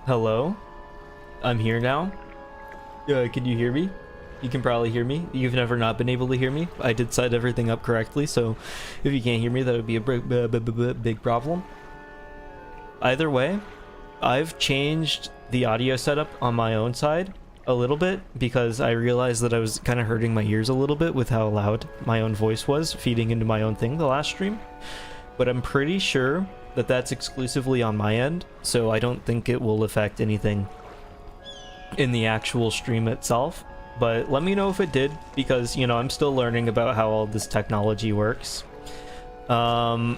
Hello? I'm here now. Can you hear me? You can probably hear me. You've never not been able to hear me. I did set everything up correctly, so if you can't hear me, that would be a big problem. Either way, I've changed the audio setup on my own side a little bit because I realized that I was kind of hurting my ears a little bit with how loud my own voice was feeding into my own thing the last stream. But I'm pretty sure that that's exclusively on my end, so I don't think it will affect anything in the actual stream itself. But let me know if it did, because, you know, I'm still learning about how all this technology works. But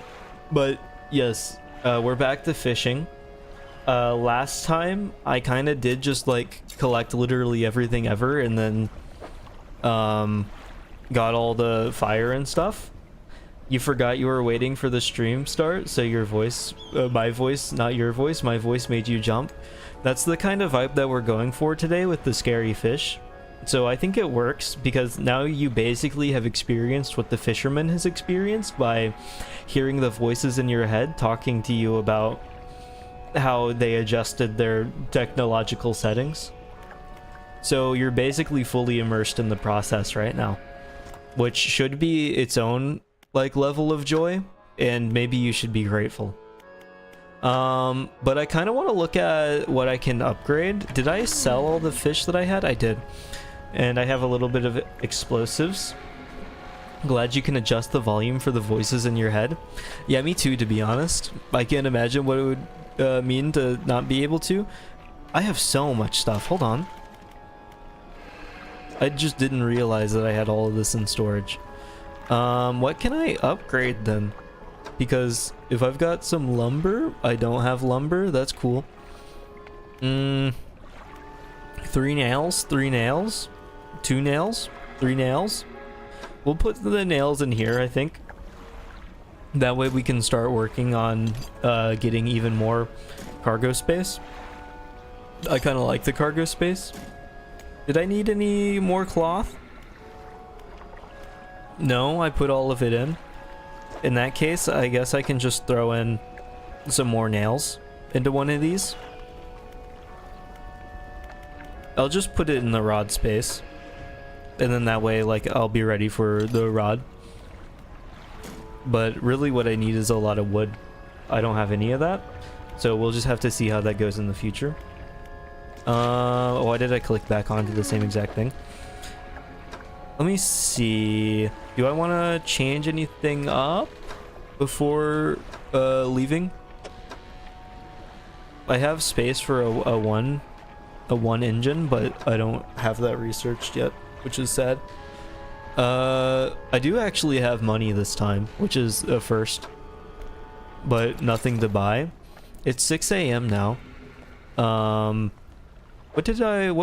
yes, we're back to fishing. Last time I kind of did just like collect literally everything ever and then got all the fire and stuff. You forgot you were waiting for the stream start, so your voice, my voice, not your voice, my voice made you jump. That's the kind of vibe that we're going for today with the scary fish. So I think it works because now you basically have experienced what the fisherman has experienced by hearing the voices in your head talking to you about how they adjusted their technological settings. So you're basically fully immersed in the process right now, which should be its own like level of joy, and maybe you should be grateful. But I kind of want to look at what I can upgrade. Did I sell all the fish that I had? I did. And I have a little bit of explosives. Glad you can adjust the volume for the voices in your head. Yeah, me too, to be honest. I can't imagine what it would mean to not be able to. I have so much stuff. Hold on. I just didn't realize that I had all of this in storage. What can I upgrade then? Because if I've got some lumber, I don't have lumber. That's cool. 3 nails, 3 nails, 2 nails, 3 nails. We'll put the nails in here, I think. That way we can start working on getting even more cargo space. I kind of like the cargo space. Did I need any more cloth? No, I put all of it in. In that case, I guess I can just throw in some more nails into one of these. I'll just put it in the rod space. And then that way, like, I'll be ready for the rod. But really what I need is a lot of wood. I don't have any of that. So we'll just have to see how that goes in the future. Why did I click back onto the same exact thing? Let me see. Do I want to change anything up before leaving? I have space for a one engine, but I don't have that researched yet, which is sad. I do actually have money this time, which is a first, but nothing to buy. It's 6 a.m. now. What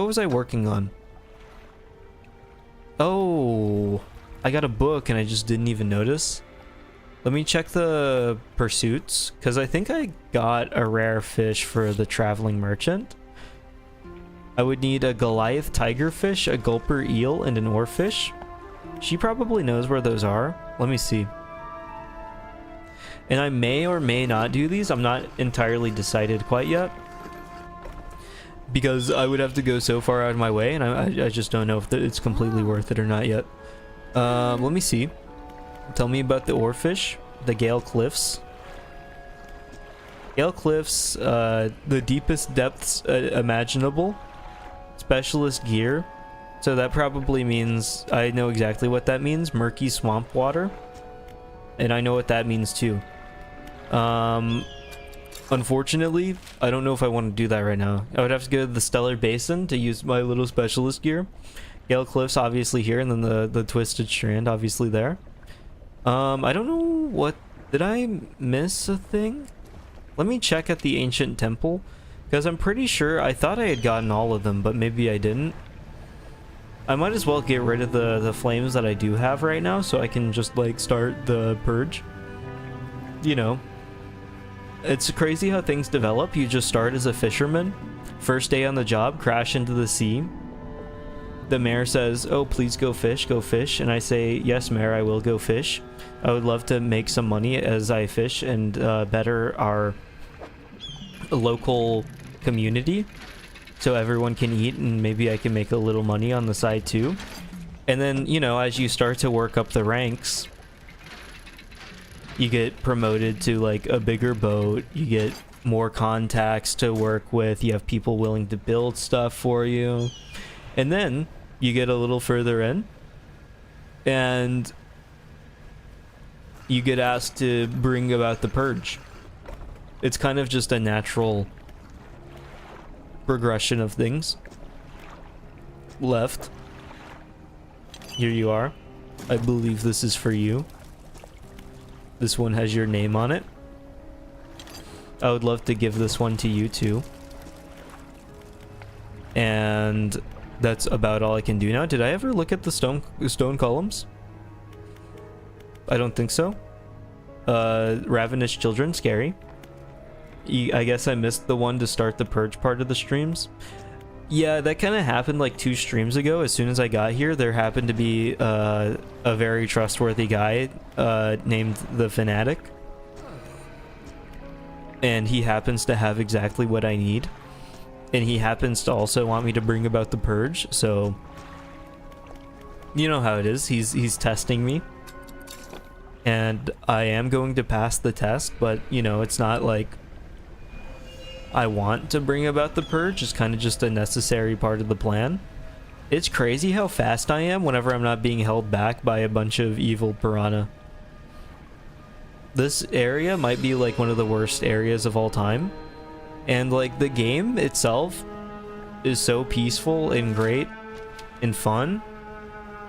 was I working on? Oh, I got a book and I just didn't even notice. Let me check the pursuits, because I think I got a rare fish for the traveling merchant. I would need a Goliath tigerfish, a gulper eel, and an oarfish. She probably knows where those are. Let me see. And I may or may not do these. I'm not entirely decided quite yet, because I would have to go so far out of my way, and I just don't know if it's completely worth it or not yet. Let me see. Tell me about the oarfish, the Gale Cliffs. Gale Cliffs, the deepest depths imaginable. Specialist gear. So that probably means, I know exactly what that means, murky swamp water. And I know what that means too. Unfortunately, I don't know if I want to do that right now. I would have to go to the Stellar Basin to use my little specialist gear. Gale Cliffs obviously here, and then the Twisted Strand obviously there. I don't know what... Did I miss a thing? Let me check at the Ancient Temple, because I'm pretty sure I thought I had gotten all of them, but maybe I didn't. I might as well get rid of the flames that I do have right now, so I can just like start the Purge. You know. It's crazy how things develop. You just start as a fisherman. First day on the job, crash into the sea. The mayor says, "Oh, please go fish, go fish." And I say, "Yes, mayor, I will go fish. I would love to make some money as I fish and better our local community so everyone can eat, and maybe I can make a little money on the side too. And then, you know, as you start to work up the ranks, you get promoted to like a bigger boat, you get more contacts to work with, you have people willing to build stuff for you, and then you get a little further in and you get asked to bring about the purge. It's kind of just a natural progression of things. Left. Here you are. I believe this is for you. This one has your name on it. I would love to give this one to you too. And that's about all I can do now. Did I ever look at the stone columns? I don't think so. Ravenous children, scary. I guess I missed the one to start the purge part of the streams. Yeah, that kind of happened like 2 streams ago. As soon as I got here, there happened to be a very trustworthy guy named the Fanatic. And he happens to have exactly what I need. And he happens to also want me to bring about the purge, so you know how it is. He's testing me. And I am going to pass the test, but you know, it's not like I want to bring about the purge. It's kind of just a necessary part of the plan. It's crazy how fast I am whenever I'm not being held back by a bunch of evil piranha. This area might be like one of the worst areas of all time. And like the game itself is so peaceful and great and fun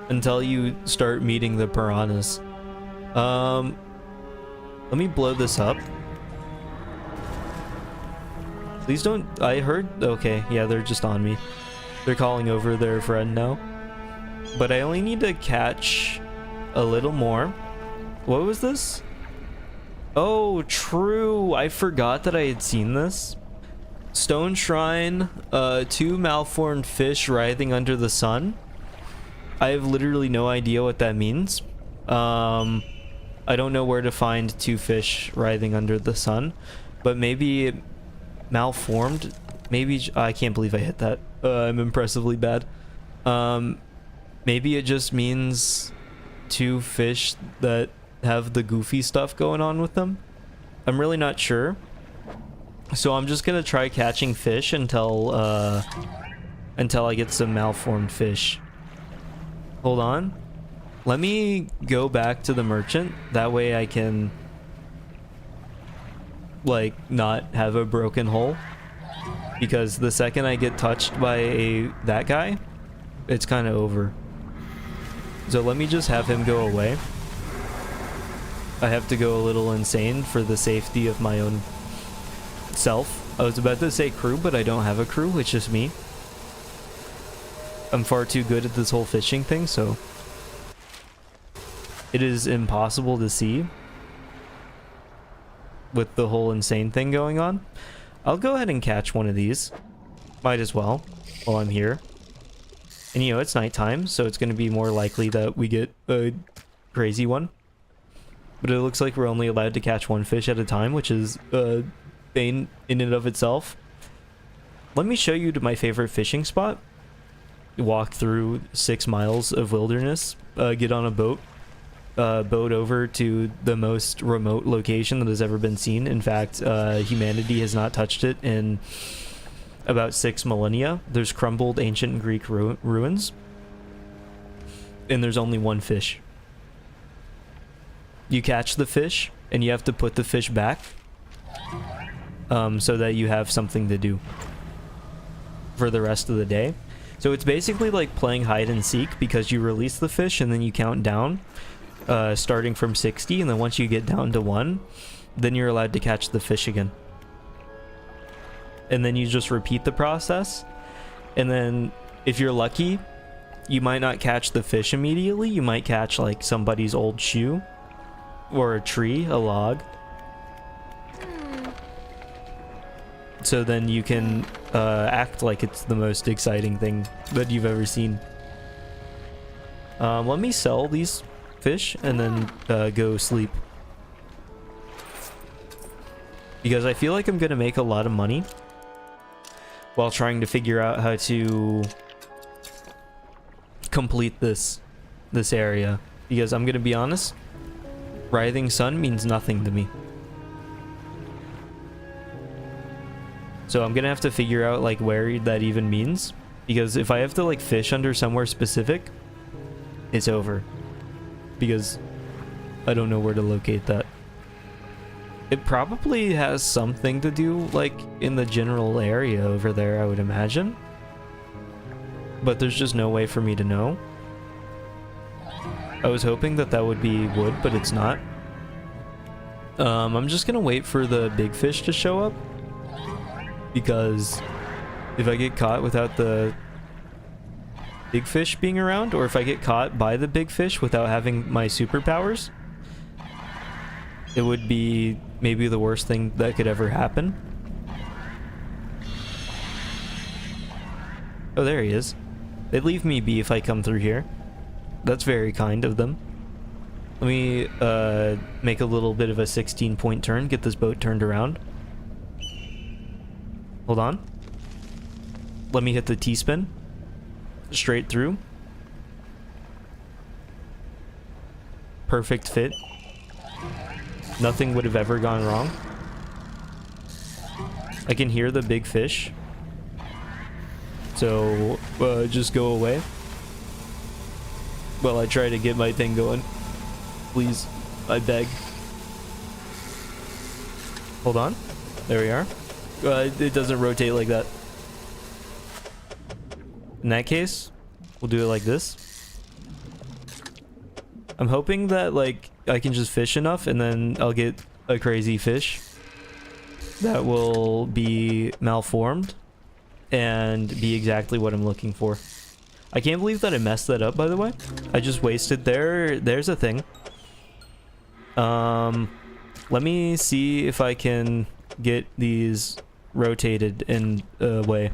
until you start meeting the piranhas. Let me blow this up. Please don't. I heard. Okay, yeah, they're just on me. They're calling over their friend now. But I only need to catch a little more. What was this? Oh, true. I forgot that I had seen this. Stone Shrine, 2 malformed fish writhing under the sun. I have literally no idea what that means. I don't know where to find 2 fish writhing under the sun, but maybe malformed. Maybe I can't believe I hit that. I'm impressively bad. Maybe it just means 2 fish that have the goofy stuff going on with them. I'm really not sure. So I'm just gonna try catching fish until I get some malformed fish. Hold on. Let me go back to the merchant. That way I can like not have a broken hull. Because the second I get touched by that guy, it's kind of over. So let me just have him go away. I have to go a little insane for the safety of my own self. I was about to say crew, but I don't have a crew. It's just me. I'm far too good at this whole fishing thing, so it is impossible to see with the whole insane thing going on. I'll go ahead and catch one of these. Might as well while I'm here. And you know, it's nighttime, so it's going to be more likely that we get a crazy one. But it looks like we're only allowed to catch 1 fish at a time, which is bane in and of itself. Let me show you to my favorite fishing spot. Walk through 6 miles of wilderness, get on a boat over to the most remote location that has ever been seen. In fact, humanity has not touched it in about 6 millennia. There's crumbled ancient Greek ruins, and there's only 1 fish. You catch the fish, and you have to put the fish back so that you have something to do for the rest of the day. So it's basically like playing hide and seek, because you release the fish and then you count down starting from 60, and then once you get down to 1, then you're allowed to catch the fish again. And then you just repeat the process, and then if you're lucky, you might not catch the fish immediately. You might catch like somebody's old shoe or a tree, a log. So then you can act like it's the most exciting thing that you've ever seen. Let me sell these fish and then go sleep, because I feel like I'm gonna make a lot of money while trying to figure out how to complete this area, because I'm gonna be honest, writhing sun means nothing to me. So I'm gonna have to figure out like where that even means, because if I have to like fish under somewhere specific, it's over, because I don't know where to locate that. It probably has something to do like in the general area over there, I would imagine, but there's just no way for me to know. I was hoping that that would be wood, but it's not. I'm just gonna wait for the big fish to show up, because if I get caught without the big fish being around, or if I get caught by the big fish without having my superpowers, it would be maybe the worst thing that could ever happen. Oh, there he is. They leave me be if I come through here. That's very kind of them. Let me make a little bit of a 16-point turn, get this boat turned around. Hold on. Let me hit the T-spin. Straight through. Perfect fit. Nothing would have ever gone wrong. I can hear the big fish. So, just go away. Well, I try to get my thing going. Please, I beg. Hold on. There we are. It doesn't rotate like that. In that case, we'll do it like this. I'm hoping that, like, I can just fish enough and then I'll get a crazy fish that will be malformed and be exactly what I'm looking for. I can't believe that I messed that up, by the way. I just wasted there's a thing. Let me see if I can get these rotated in a way.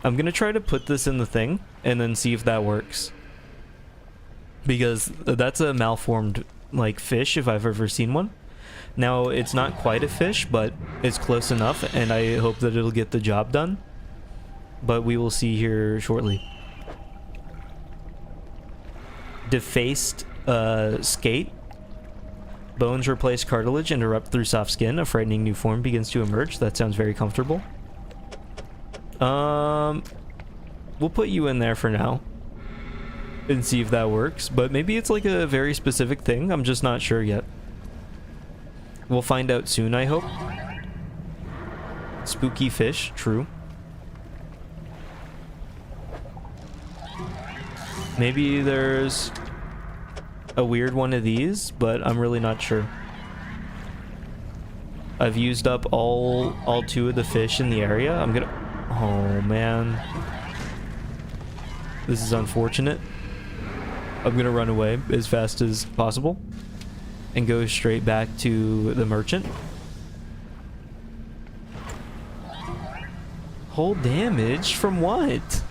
I'm gonna try to put this in the thing and then see if that works, because that's a malformed like fish if I've ever seen one. Now it's not quite a fish, but it's close enough, and I hope that it'll get the job done, but we will see here shortly. Defaced skate. Bones replace cartilage and erupt through soft skin. A frightening new form begins to emerge. That sounds very comfortable. We'll put you in there for now and see if that works, but maybe it's like a very specific thing. I'm just not sure yet. We'll find out soon, I hope. Spooky fish, true. Maybe there's a weird one of these, but I'm really not sure. I've used up all two of the fish in the area. I'm gonna... Oh, man. This is unfortunate. I'm gonna run away as fast as possible and go straight back to the merchant. Whole damage from what?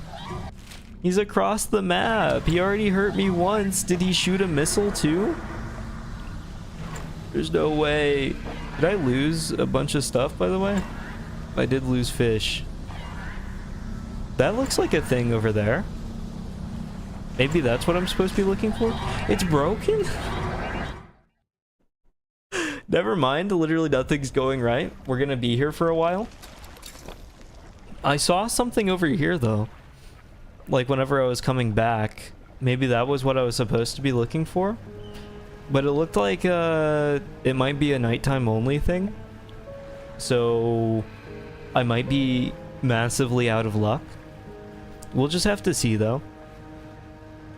He's across the map. He already hurt me once. Did he shoot a missile too? There's no way. Did I lose a bunch of stuff, by the way? I did lose fish. That looks like a thing over there. Maybe that's what I'm supposed to be looking for? It's broken? Never mind. Literally nothing's going right. We're gonna be here for a while. I saw something over here, though. Like, whenever I was coming back. Maybe that was what I was supposed to be looking for. But it looked like it might be a nighttime only thing. So I might be massively out of luck. We'll just have to see, though.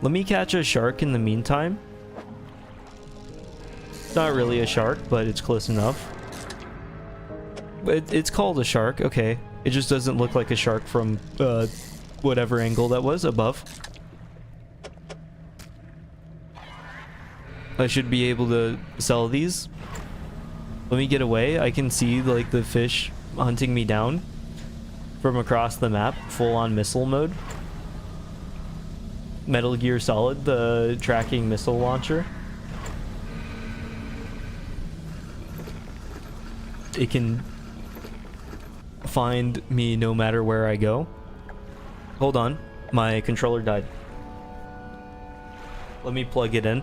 Let me catch a shark in the meantime. It's not really a shark, but it's close enough. It's called a shark, okay. It just doesn't look like a shark from whatever angle that was above. I should be able to sell these. Let me get away. I can see like the fish hunting me down from across the map, full on missile mode. Metal Gear Solid, the tracking missile launcher. It can find me no matter where I go. Hold on, my controller died. Let me plug it in.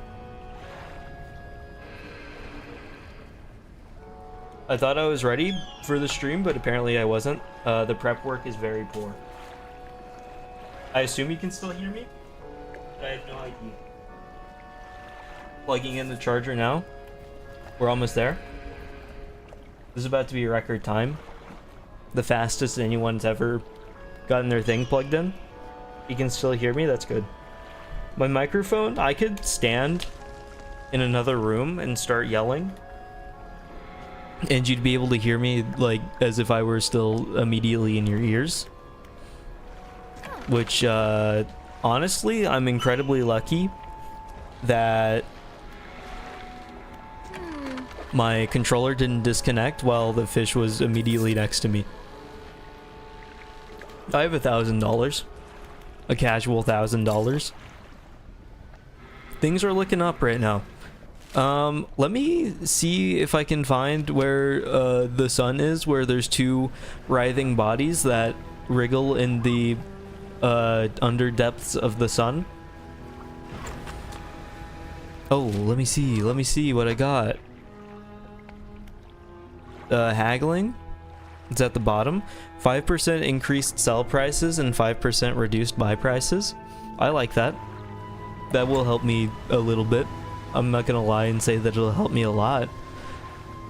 I thought I was ready for the stream, but apparently I wasn't. The prep work is very poor. I assume you can still hear me? I have no idea. Plugging in the charger now. We're almost there. This is about to be a record time. The fastest anyone's ever gotten their thing plugged in. You can still hear me? That's good. My microphone, I could stand in another room and start yelling, and you'd be able to hear me like as if I were still immediately in your ears. Which, honestly, I'm incredibly lucky that my controller didn't disconnect while the fish was immediately next to me. I have $1,000. A casual $1,000. Things are looking up right now. Let me see if I can find where the sun is, where there's two writhing bodies that wriggle in the under depths of the sun. Oh, let me see what I got. Haggling. It's at the bottom. 5% increased sell prices and 5% reduced buy prices. I like that. That will help me a little bit. I'm not gonna lie and say that it'll help me a lot,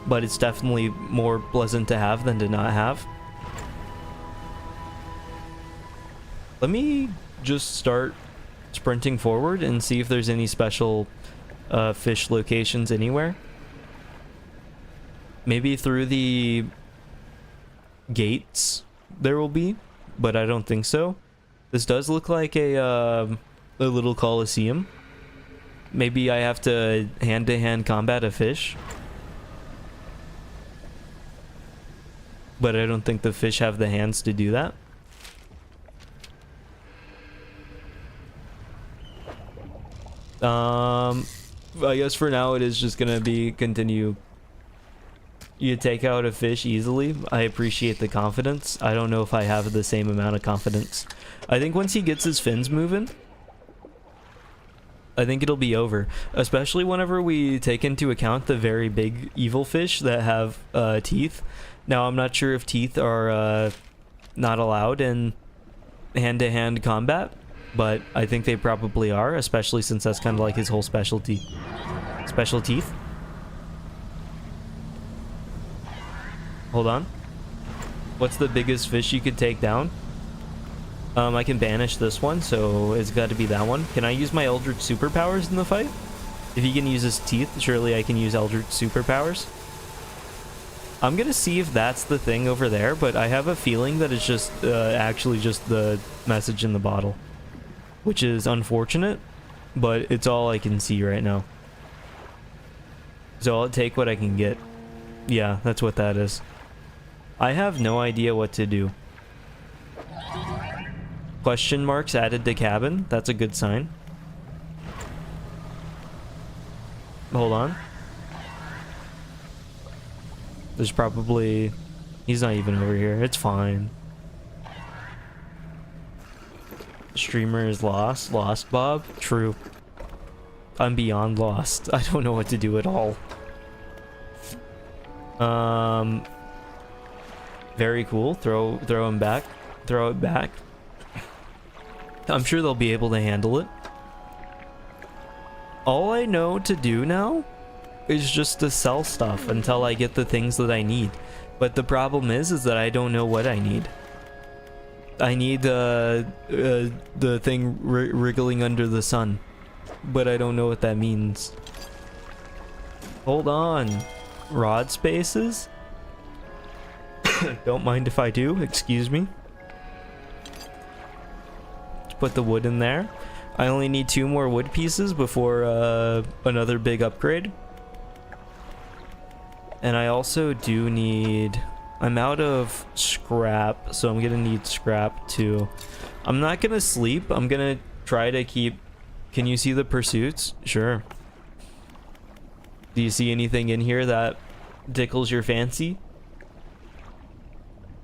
but it's definitely more pleasant to have than to not have. Let me just start sprinting forward and see if there's any special fish locations anywhere. Maybe through the gates there will be, but I don't think so. This does look like a little coliseum. Maybe I have to hand-to-hand combat a fish, but I don't think the fish have the hands to do that. I guess for now it is just gonna be continue. You take out a fish easily. I appreciate the confidence. I don't know if I have the same amount of confidence. I think once he gets his fins moving, I think it'll be over. Especially whenever we take into account the very big evil fish that have teeth. Now, I'm not sure if teeth are not allowed in hand-to-hand combat, but I think they probably are, especially since that's kind of like his whole specialty. Special teeth. Hold on. What's the biggest fish you could take down? I can banish this one, so it's got to be that one. Can I use my Eldritch superpowers in the fight? If he can use his teeth, surely I can use Eldritch superpowers. I'm gonna see if that's the thing over there, but I have a feeling that it's just actually just the message in the bottle, which is unfortunate, but it's all I can see right now. So I'll take what I can get. Yeah, that's what that is. I have no idea what to do. Question marks added to cabin. That's a good sign. Hold on. There's probably... He's not even over here. It's fine. Streamer is lost. Lost, Bob? True. I'm beyond lost. I don't know what to do at all. Very cool. Throw him back. Throw it back. I'm sure they'll be able to handle it. All I know to do now is just to sell stuff until I get the things that I need. But the problem is that I don't know what I need. I need the thing wriggling under the sun, but I don't know what that means. Hold on. Rod spaces? Don't mind if I do, excuse me. Let's put the wood in there. I only need 2 more wood pieces before another big upgrade. And I also do need... I'm out of scrap, so I'm gonna need scrap too. I'm not gonna sleep. I'm gonna try to keep... Can you see the pursuits? Sure. Do you see anything in here that tickles your fancy?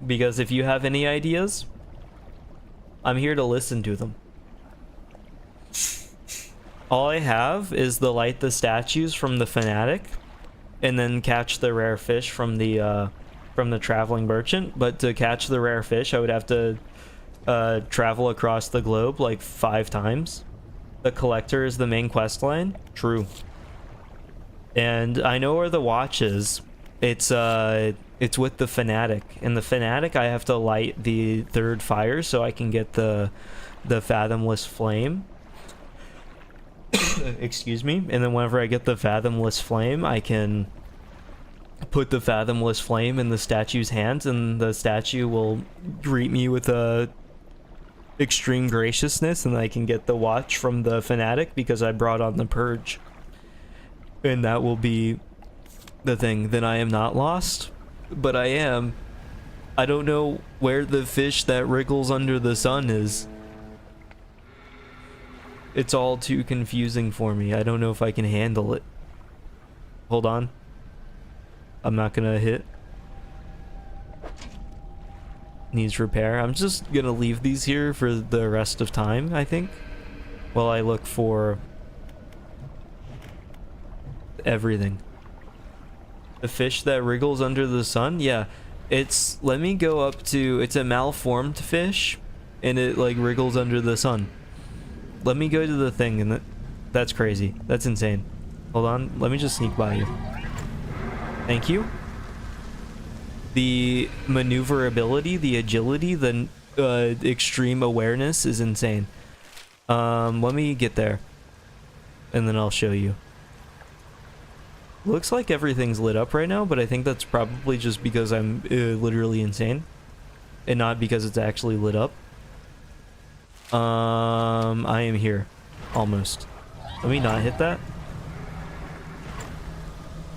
Because if you have any ideas, I'm here to listen to them. All I have is the light the statues from the fanatic, and then catch the rare fish from the traveling merchant. But to catch the rare fish, I would have to travel across the globe like 5 times. The collector is the main quest line. True. And I know where the watch is. It's with the fanatic. And the fanatic, I have to light the 3rd fire so I can get the fathomless flame. Excuse me. And then whenever I get the fathomless flame, I can put the fathomless flame in the statue's hands, and the statue will greet me with a extreme graciousness, and I can get the watch from the fanatic because I brought on the Purge. And that will be the thing. Then I am not lost, but I am. I don't know where the fish that wriggles under the sun is. It's all too confusing for me. I don't know if I can handle it. Hold on. I'm not gonna hit. Needs repair. I'm just gonna leave these here for the rest of time, I think, while I look for everything. The fish that wriggles under the sun? Yeah. It's, let me go up to, it's a malformed fish, and it like wriggles under the sun. Let me go to the thing, and that's crazy. That's insane. Hold on, let me just sneak by you. Thank you. The maneuverability, the agility, the extreme awareness is insane. Let me get there, and then I'll show you. Looks like everything's lit up right now, but I think that's probably just because I'm literally insane, and not because it's actually lit up. I am here. Almost. Let me not hit that.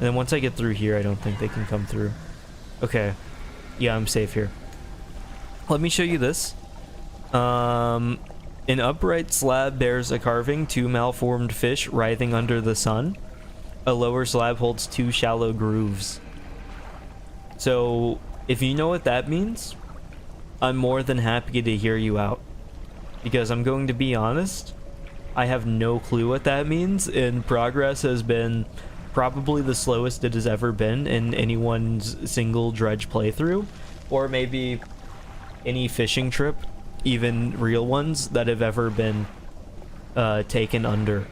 And then once I get through here, I don't think they can come through. Okay. Yeah, I'm safe here. Let me show you this. An upright slab bears a carving, 2 malformed fish writhing under the sun. A lower slab holds 2 shallow grooves. So, if you know what that means, I'm more than happy to hear you out. Because I'm going to be honest, I have no clue what that means, and progress has been probably the slowest it has ever been in anyone's single dredge playthrough, or maybe any fishing trip, even real ones that have ever been taken under.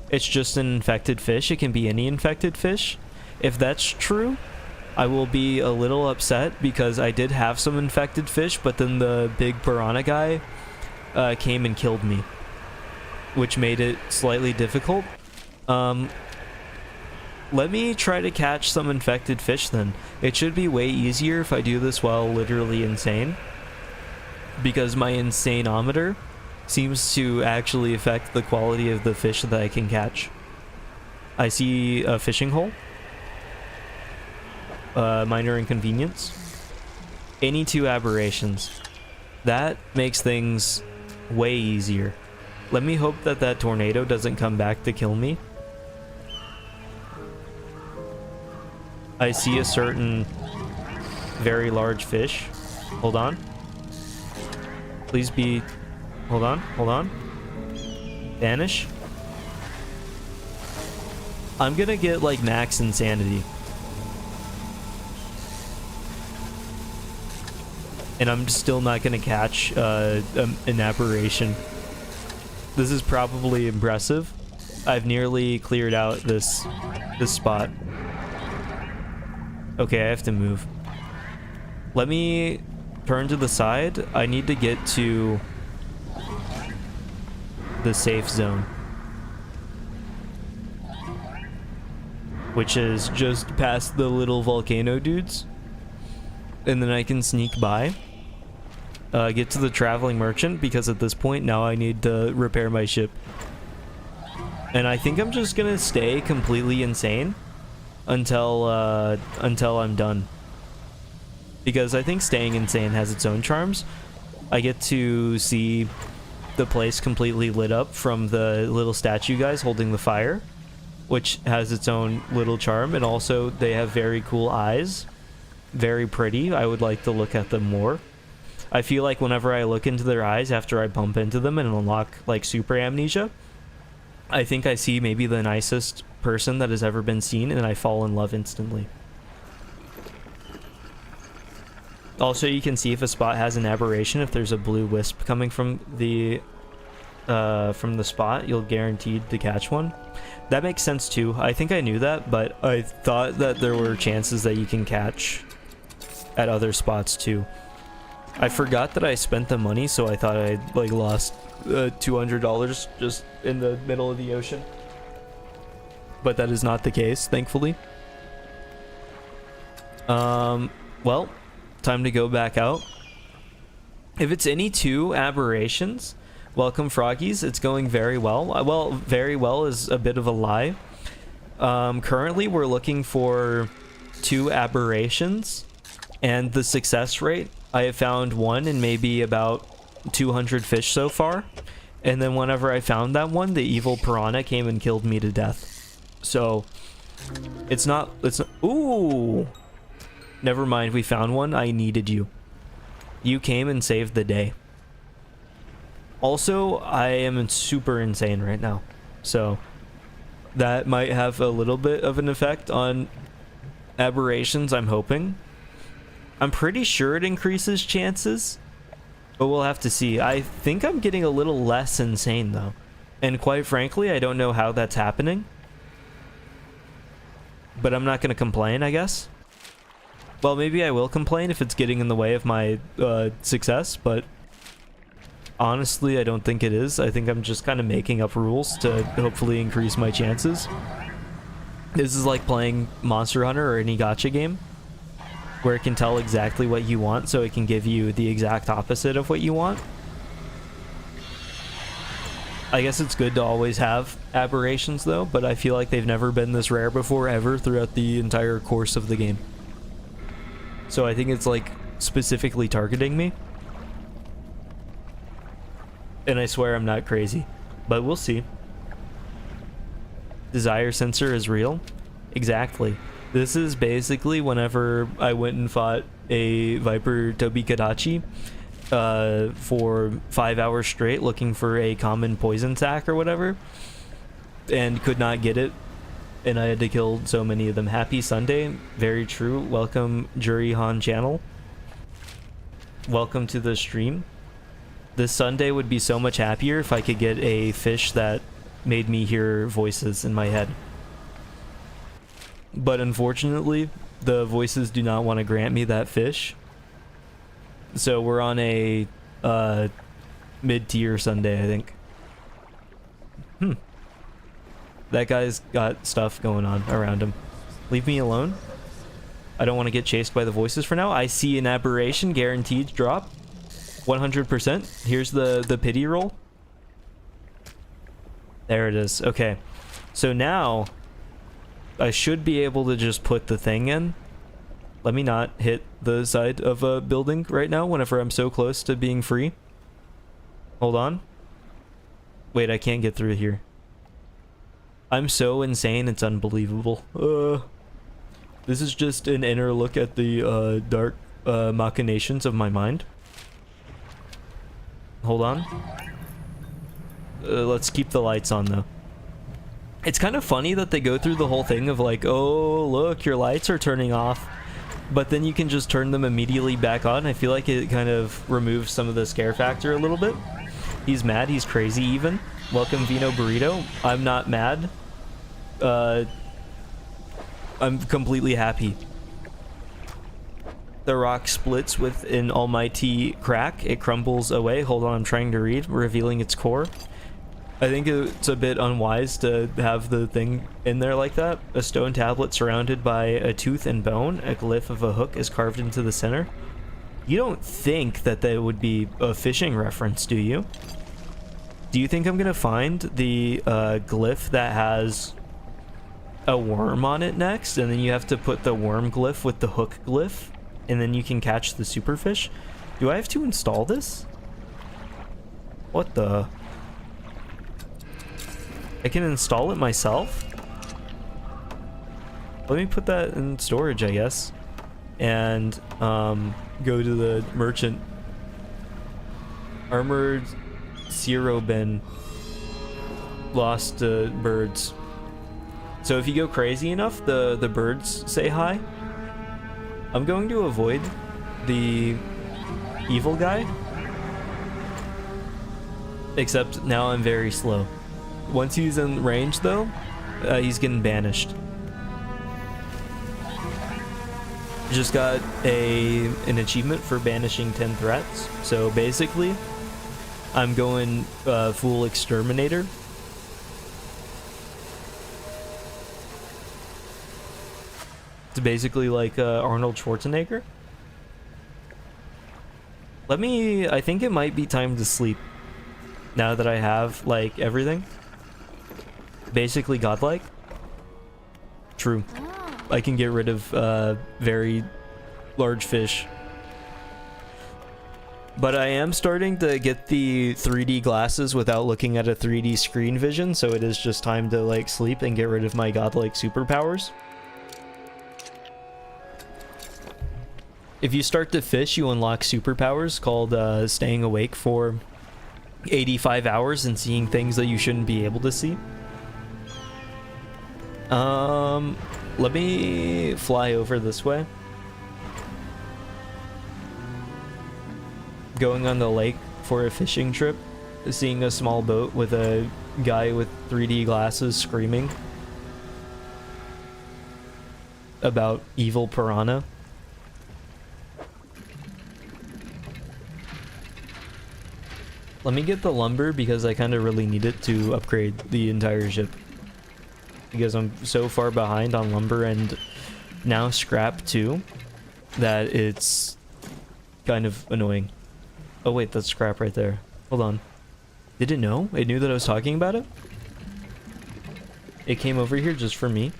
It's just an infected fish. It can be any infected fish. If that's true, I will be a little upset because I did have some infected fish, but then the big piranha guy came and killed me, which made it slightly difficult. Let me try to catch some infected fish then. It should be way easier if I do this while literally insane, because my insaneometer seems to actually affect the quality of the fish that I can catch. I see a fishing hole. Minor inconvenience. Any 2 aberrations. That makes things way easier. Let me hope that that tornado doesn't come back to kill me. I see a certain very large fish. Hold on. Please be... Hold on, hold on. Vanish. I'm gonna get like max insanity. And I'm still not gonna catch an aberration. This is probably impressive. I've nearly cleared out this spot. Okay, I have to move. Let me turn to the side. I need to get to the safe zone, which is just past the little volcano dudes, and then I can sneak by, get to the traveling merchant, because at this point now I need to repair my ship. And I think I'm just gonna stay completely insane until I'm done, because I think staying insane has its own charms. I get to see the place completely lit up from the little statue guys holding the fire, which has its own little charm, and also they have very cool eyes. very pretty. I would like to look at them more. I feel like whenever I look into their eyes after I bump into them and unlock like super amnesia, I think I see maybe the nicest person that has ever been seen, and I fall in love instantly. Also, you can see if a spot has an aberration. If there's a blue wisp coming from the spot, you'll guaranteed to catch one. That makes sense too. I think I knew that, but I thought that there were chances that you can catch at other spots too. I forgot that I spent the money, so I thought I like lost $200 just in the middle of the ocean. But that is not the case, thankfully. Well, time to go back out. If it's any two aberrations, welcome froggies, it's going very well. Well, very well is a bit of a lie. Currently we're looking for 2 aberrations, and the success rate, I have found 1 in maybe about 200 fish so far. And then whenever I found that one, the evil piranha came and killed me to death. So it's not ooh, never mind, we found one. I needed you. You came and saved the day. Also, I am super insane right now, so that might have a little bit of an effect on aberrations, I'm hoping. I'm pretty sure it increases chances, but we'll have to see. I think I'm getting a little less insane though, and quite frankly, I don't know how that's happening, but I'm not going to complain, I guess. Well, maybe I will complain if it's getting in the way of my success, but honestly, I don't think it is. I think I'm just kind of making up rules to hopefully increase my chances. This is like playing Monster Hunter or any gacha game, where it can tell exactly what you want, so it can give you the exact opposite of what you want. I guess it's good to always have aberrations though, but I feel like they've never been this rare before ever throughout the entire course of the game. So I think it's like specifically targeting me. And I swear I'm not crazy, but we'll see. Desire sensor is real? Exactly. This is basically whenever I went and fought a Viper Tobikadachi for 5 hours straight looking for a common poison sac or whatever, and could not get it, and I had to kill so many of them. Happy Sunday. Very true. Welcome, Jury Han channel. Welcome to the stream. This Sunday would be so much happier if I could get a fish that made me hear voices in my head. But unfortunately, the voices do not want to grant me that fish. So we're on a mid-tier Sunday, I think. That guy's got stuff going on around him. Leave me alone. I don't want to get chased by the voices for now. I see an aberration, guaranteed drop. 100%. Here's the pity roll. There it is. Okay. So now I should be able to just put the thing in. Let me not hit the side of a building right now whenever I'm so close to being free. Hold on. Wait, I can't get through here. I'm so insane, it's unbelievable. This is just an inner look at the dark machinations of my mind. Hold on. Let's keep the lights on though. It's kind of funny that they go through the whole thing of like, oh look, your lights are turning off, but then you can just turn them immediately back on. I feel like it kind of removes some of the scare factor a little bit. He's mad, he's crazy even. Welcome Vino Burrito. I'm not mad. I'm completely happy. The rock splits with an almighty crack. It crumbles away. Hold on, I'm trying to read, revealing its core. I think it's a bit unwise to have the thing in there like that. A stone tablet surrounded by a tooth and bone. A glyph of a hook is carved into the center. You don't think that would be a fishing reference, do you? Do you think I'm gonna find the glyph that has a worm on it next, and then you have to put the worm glyph with the hook glyph, and then you can catch the superfish? Do I have to install this? What the? I can install it myself? Let me put that in storage, I guess. and go to the merchant. Armored Zero bin. Lost birds. So if you go crazy enough, the birds say hi. I'm going to avoid the evil guy. Except now I'm very slow. Once he's in range though, he's getting banished. Just got an achievement for banishing 10 threats. So basically, I'm going full exterminator. It's basically like Arnold Schwarzenegger. I think it might be time to sleep. Now that I have, like, everything. Basically godlike. True. I can get rid of very large fish. But I am starting to get the 3D glasses without looking at a 3D screen vision, so it is just time to, like, sleep and get rid of my godlike superpowers. If you start to fish, you unlock superpowers called staying awake for 85 hours and seeing things that you shouldn't be able to see. Let me fly over this way. Going on the lake for a fishing trip, seeing a small boat with a guy with 3D glasses screaming about evil piranha. Let me get the lumber because I kind of really need it to upgrade the entire ship. Because I'm so far behind on lumber and now scrap too, that it's kind of annoying. Oh wait, that's scrap right there. Hold on. Did it know? It knew that I was talking about it? It came over here just for me.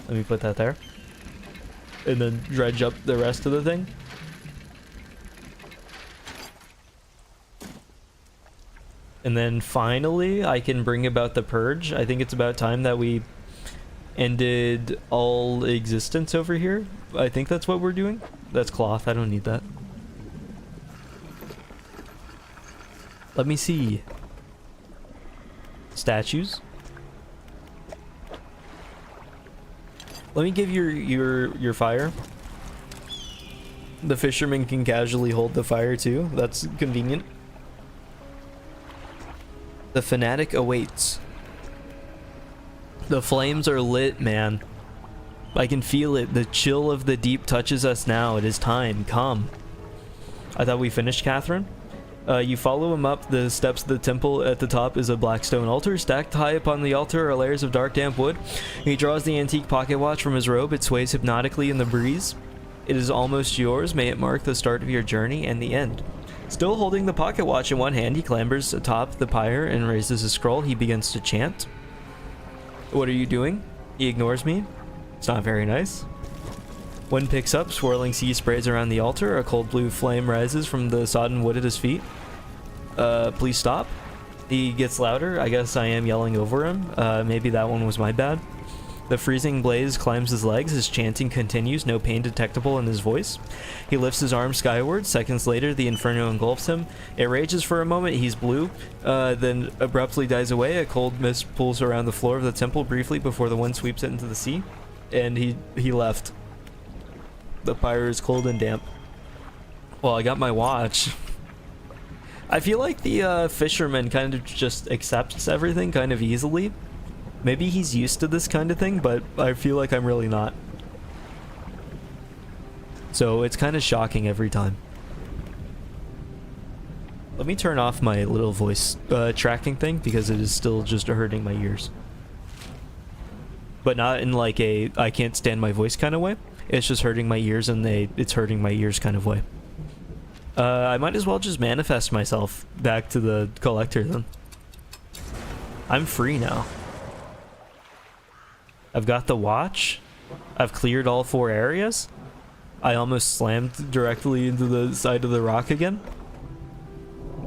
Let me put that there. And then dredge up the rest of the thing. And then finally, I can bring about the Purge. I think it's about time that we ended all existence over here. I think that's what we're doing. That's cloth. I don't need that. Let me see. Statues. Let me give your fire. The fisherman can casually hold the fire too. That's convenient. The fanatic awaits. The flames are lit, man. I can feel it. The chill of the deep touches us now. It is time. Come. I thought we finished, Catherine. You follow him up the steps of the temple. At the top is a black stone altar. Stacked high upon the altar are layers of dark, damp wood. He draws the antique pocket watch from his robe. It sways hypnotically in the breeze. It is almost yours. May it mark the start of your journey and the end. Still holding the pocket watch in one hand, he clambers atop the pyre and raises a scroll. He begins to chant. What are you doing? He ignores me. It's not very nice. Wind picks up, swirling sea sprays around the altar. A cold blue flame rises from the sodden wood at his feet. Please stop. He gets louder. I guess I am yelling over him. Maybe that one was my bad. The freezing blaze climbs his legs. His chanting continues, no pain detectable in his voice. He lifts his arm skyward. Seconds later, the inferno engulfs him. It rages for a moment. He's blue, then abruptly dies away. A cold mist pulls around the floor of the temple briefly before the wind sweeps it into the sea. And he left. The pyre is cold and damp. Well, I got my watch. I feel like the fisherman kind of just accepts everything kind of easily. Maybe he's used to this kind of thing, but I feel like I'm really not. So it's kind of shocking every time. Let me turn off my little voice tracking thing because it is still just hurting my ears. But not in like a I can't stand my voice kind of way. It's just hurting my ears and it's hurting my ears kind of way. I might as well just manifest myself back to the collector then. I'm free now. I've got the watch. I've cleared all 4 areas. I almost slammed directly into the side of the rock again.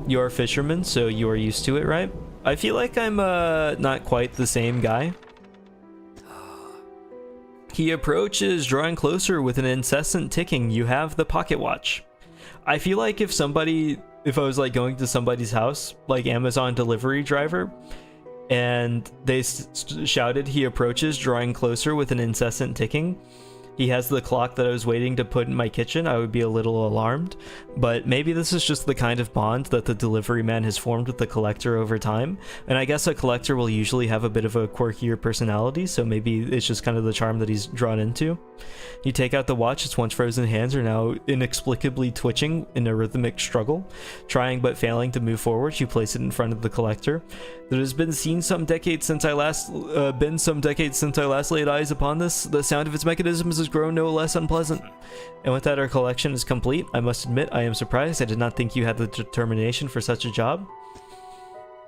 You are a fisherman, so you are used to it, right? I feel like I'm not quite the same guy. He approaches, drawing closer with an incessant ticking. You have the pocket watch. I feel like if I was like going to somebody's house, like Amazon delivery driver, and they shouted, he approaches, drawing closer with an incessant ticking. He has the clock that I was waiting to put in my kitchen, I would be a little alarmed. But maybe this is just the kind of bond that the delivery man has formed with the collector over time. And I guess a collector will usually have a bit of a quirkier personality, so maybe it's just kind of the charm that he's drawn into. You take out the watch, its once frozen hands are now inexplicably twitching in a rhythmic struggle. Trying but failing to move forward, you place it in front of the collector. It has been some decades since I last laid eyes upon this. The sound of its mechanisms has grown no less unpleasant. And with that, our collection is complete. I must admit, I am surprised. I did not think you had the determination for such a job.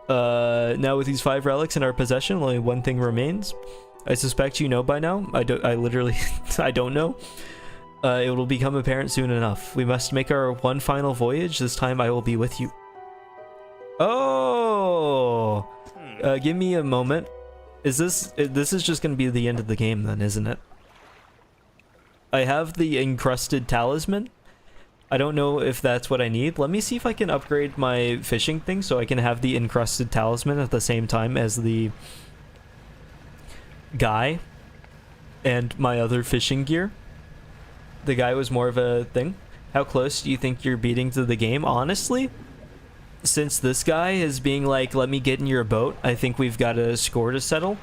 Now with these 5 relics in our possession, only one thing remains. I suspect you know by now. I literally I don't know. It will become apparent soon enough. We must make our one final voyage. This time I will be with you. Oh! Give me a moment. This is just going to be the end of the game then, isn't it? I have the encrusted talisman. I don't know if that's what I need. Let me see if I can upgrade my fishing thing so I can have the encrusted talisman at the same time as the guy and my other fishing gear. The guy was more of a thing. How close do you think you're beating to the game? Honestly, since this guy is being like, let me get in your boat, I think we've got a score to settle.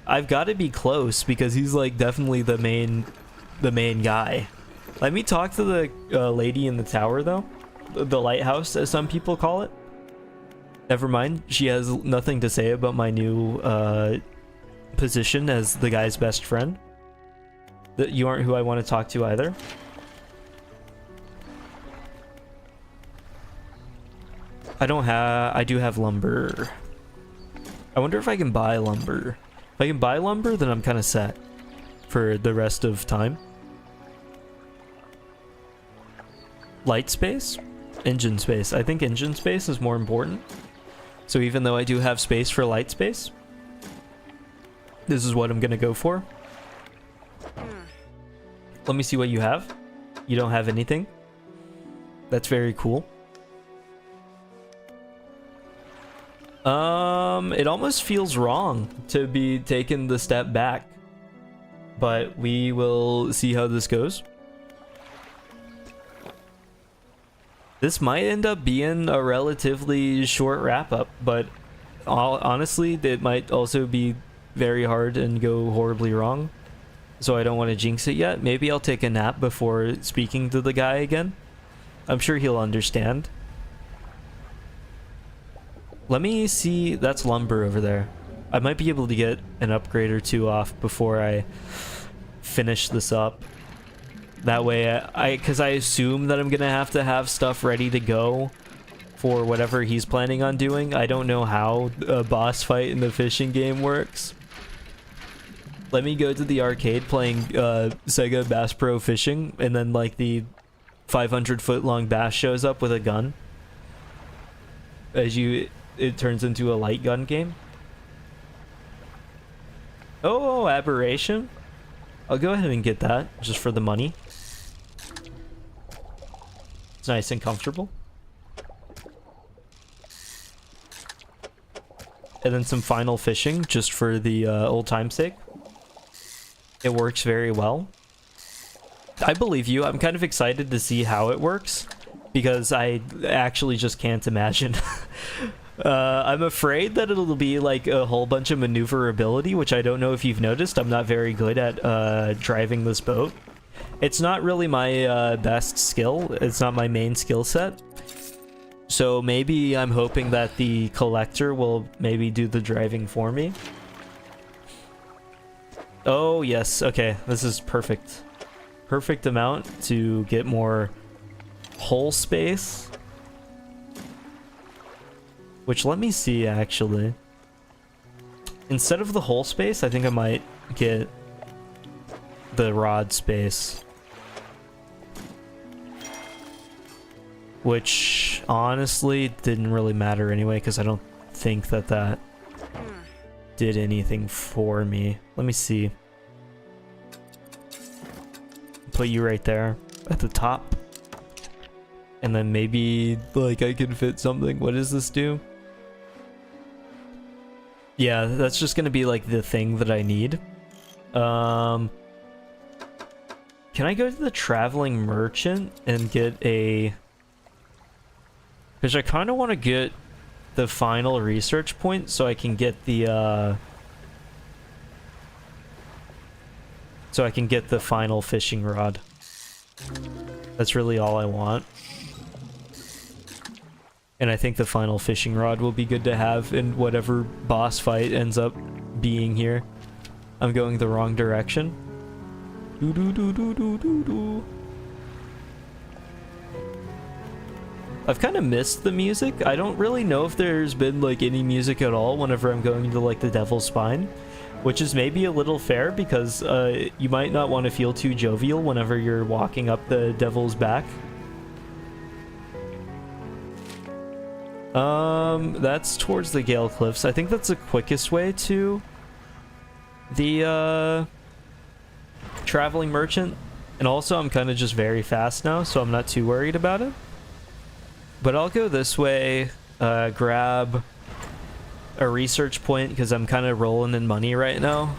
I've got to be close because he's like definitely the main guy. Let me talk to the lady in the tower though. The lighthouse, as some people call it. Never mind, she has nothing to say about my new position as the guy's best friend. That you aren't who I want to talk to either. I do have lumber. I wonder if I can buy lumber. If I can buy lumber, then I'm kind of set for the rest of time. Light space? Engine space. I think engine space is more important. So even though I do have space for light space, this is what I'm gonna go for. Let me see what you have. You don't have anything. That's very cool. It almost feels wrong to be taking the step back, but we will see how this goes. This might end up being a relatively short wrap-up, but honestly, it might also be very hard and go horribly wrong. So I don't want to jinx it yet. Maybe I'll take a nap before speaking to the guy again. I'm sure he'll understand. Let me see. That's lumber over there. I might be able to get an upgrade or 2 off before I finish this up. That way, because I assume that I'm gonna have to have stuff ready to go for whatever he's planning on doing. I don't know how a boss fight in the fishing game works. Let me go to the arcade playing Sega Bass Pro Fishing, and then like the 500-foot long bass shows up with a gun. It turns into a light gun game. Oh, aberration. I'll go ahead and get that just for the money. It's nice and comfortable. And then some final fishing just for the old time's sake. It works very well. I believe you. I'm kind of excited to see how it works because I actually just can't imagine. I'm afraid that it'll be like a whole bunch of maneuverability, which I don't know if you've noticed. I'm not very good at driving this boat. It's not really my best skill. It's not my main skill set. So maybe I'm hoping that the collector will maybe do the driving for me. Oh, yes. Okay, this is perfect. Perfect amount to get more hull space. Which, let me see, actually. Instead of the hull space, I think I might get the rod space. Which, honestly, didn't really matter anyway, because I don't think that did anything for me. Let me see. put you right there at the top. And then maybe, like, I can fit something. What does this do? Yeah, that's just gonna be, like, the thing that I need. Can I go to the traveling merchant and get a... Because I kind of want to get the final research point so I can get the, so I can get the final fishing rod. That's really all I want. And I think the final fishing rod will be good to have in whatever boss fight ends up being here. I'm going the wrong direction. Do do do do do do do. I've kind of missed the music. I don't really know if there's been like any music at all whenever I'm going to like the Devil's Spine, which is maybe a little fair because you might not want to feel too jovial whenever you're walking up the Devil's Back. That's towards the Gale Cliffs. I think that's the quickest way to the traveling merchant, and also I'm kind of just very fast now, so I'm not too worried about it. But I'll go this way, grab a research point because I'm kind of rolling in money right now,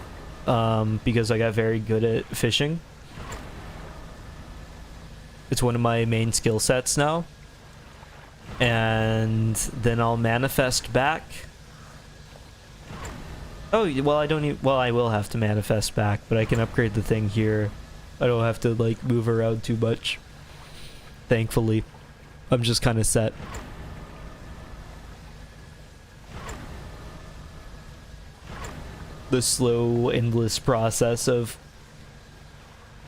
because I got very good at fishing. It's one of my main skill sets now. And then I'll manifest back. Oh, well, I don't even... Well, I will have to manifest back, but I can upgrade the thing here. I don't have to, like, move around too much. Thankfully. I'm just kind of set. The slow, endless process of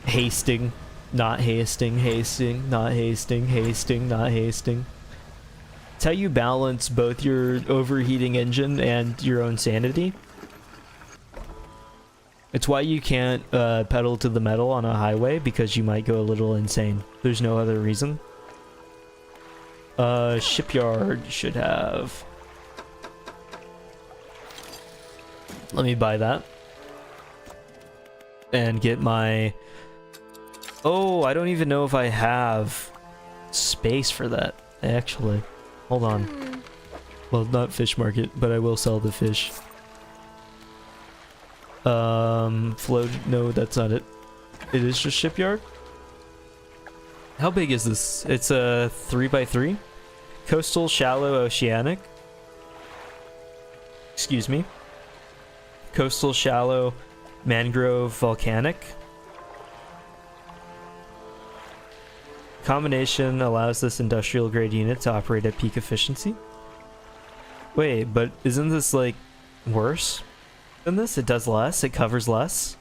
hasting, not hasting, hasting, not hasting, hasting, not hasting. It's how you balance both your overheating engine and your own sanity. It's why you can't pedal to the metal on a highway, because you might go a little insane. There's no other reason. Shipyard should have... Let me buy that. And get my... Oh, I don't even know if I have space for that, actually. Hold on. Well, not fish market, but I will sell the fish. Float... No, that's not it. It is just shipyard? How big is this? It's a 3x3. Coastal, shallow, oceanic. Excuse me. Coastal, shallow, mangrove, volcanic. Combination allows this industrial grade unit to operate at peak efficiency. Wait, but isn't this like worse than this? It does less, it covers less.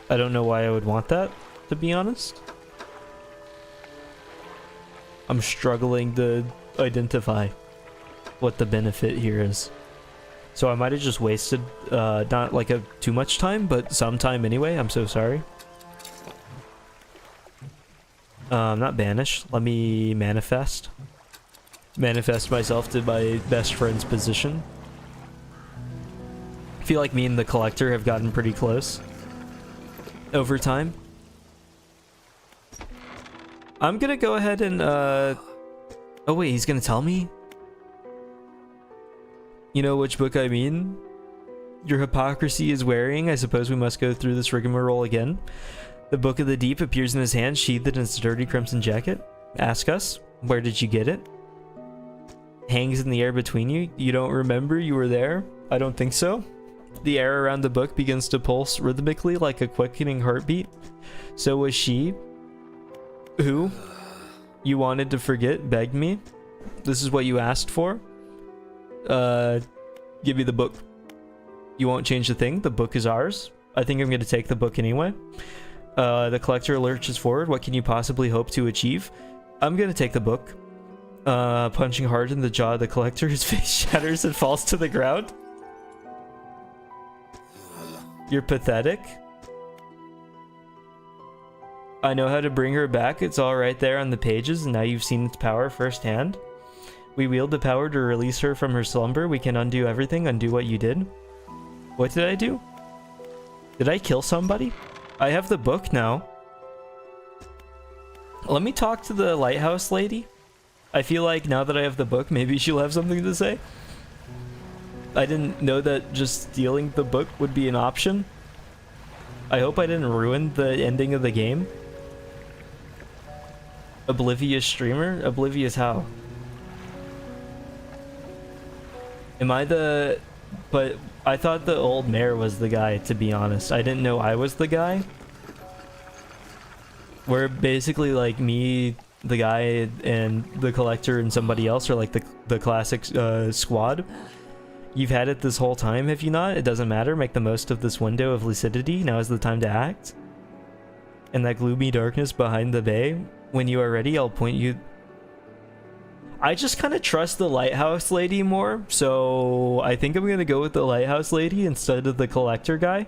I don't know why I would want that, to be honest. I'm struggling to identify what the benefit here is. So I might have just wasted, not like too much time, but some time anyway. I'm so sorry. Not banish. Let me manifest. Manifest myself to my best friend's position. I feel like me and the collector have gotten pretty close over time. I'm gonna go ahead and, oh wait, he's gonna tell me? You know which book I mean? Your hypocrisy is wearing. I suppose we must go through this rigmarole again. The Book of the Deep appears in his hand, sheathed in his dirty crimson jacket. Ask us, where did you get it? Hangs in the air between you. You don't remember you were there? I don't think so. The air around the book begins to pulse rhythmically like a quickening heartbeat. So was she, who you wanted to forget, begged me. This is what you asked for. Give me the book. You won't change a thing. The book is ours. I think I'm going to take the book anyway. The collector lurches forward. What can you possibly hope to achieve? I'm going to take the book. Punching hard in the jaw of the collector, his face shatters and falls to the ground. You're pathetic. I know how to bring her back. It's all right there on the pages, and now you've seen its power firsthand. We wield the power to release her from her slumber. We can undo everything, undo what you did. What did I do? Did I kill somebody? I have the book now. Let me talk to the lighthouse lady. I feel like now that I have the book, maybe she'll have something to say. I didn't know that just stealing the book would be an option. I hope I didn't ruin the ending of the game. Oblivious streamer? Oblivious how? Am I the... But I thought the old mayor was the guy, to be honest. I didn't know I was the guy. Where basically like me, the guy, and the collector and somebody else are like the classic squad. You've had it this whole time, have you not? It doesn't matter. Make the most of this window of lucidity. Now is the time to act. In that gloomy darkness behind the bay, when you are ready, I'll point you... I just kind of trust the lighthouse lady more, so I think I'm gonna go with the lighthouse lady instead of the collector guy.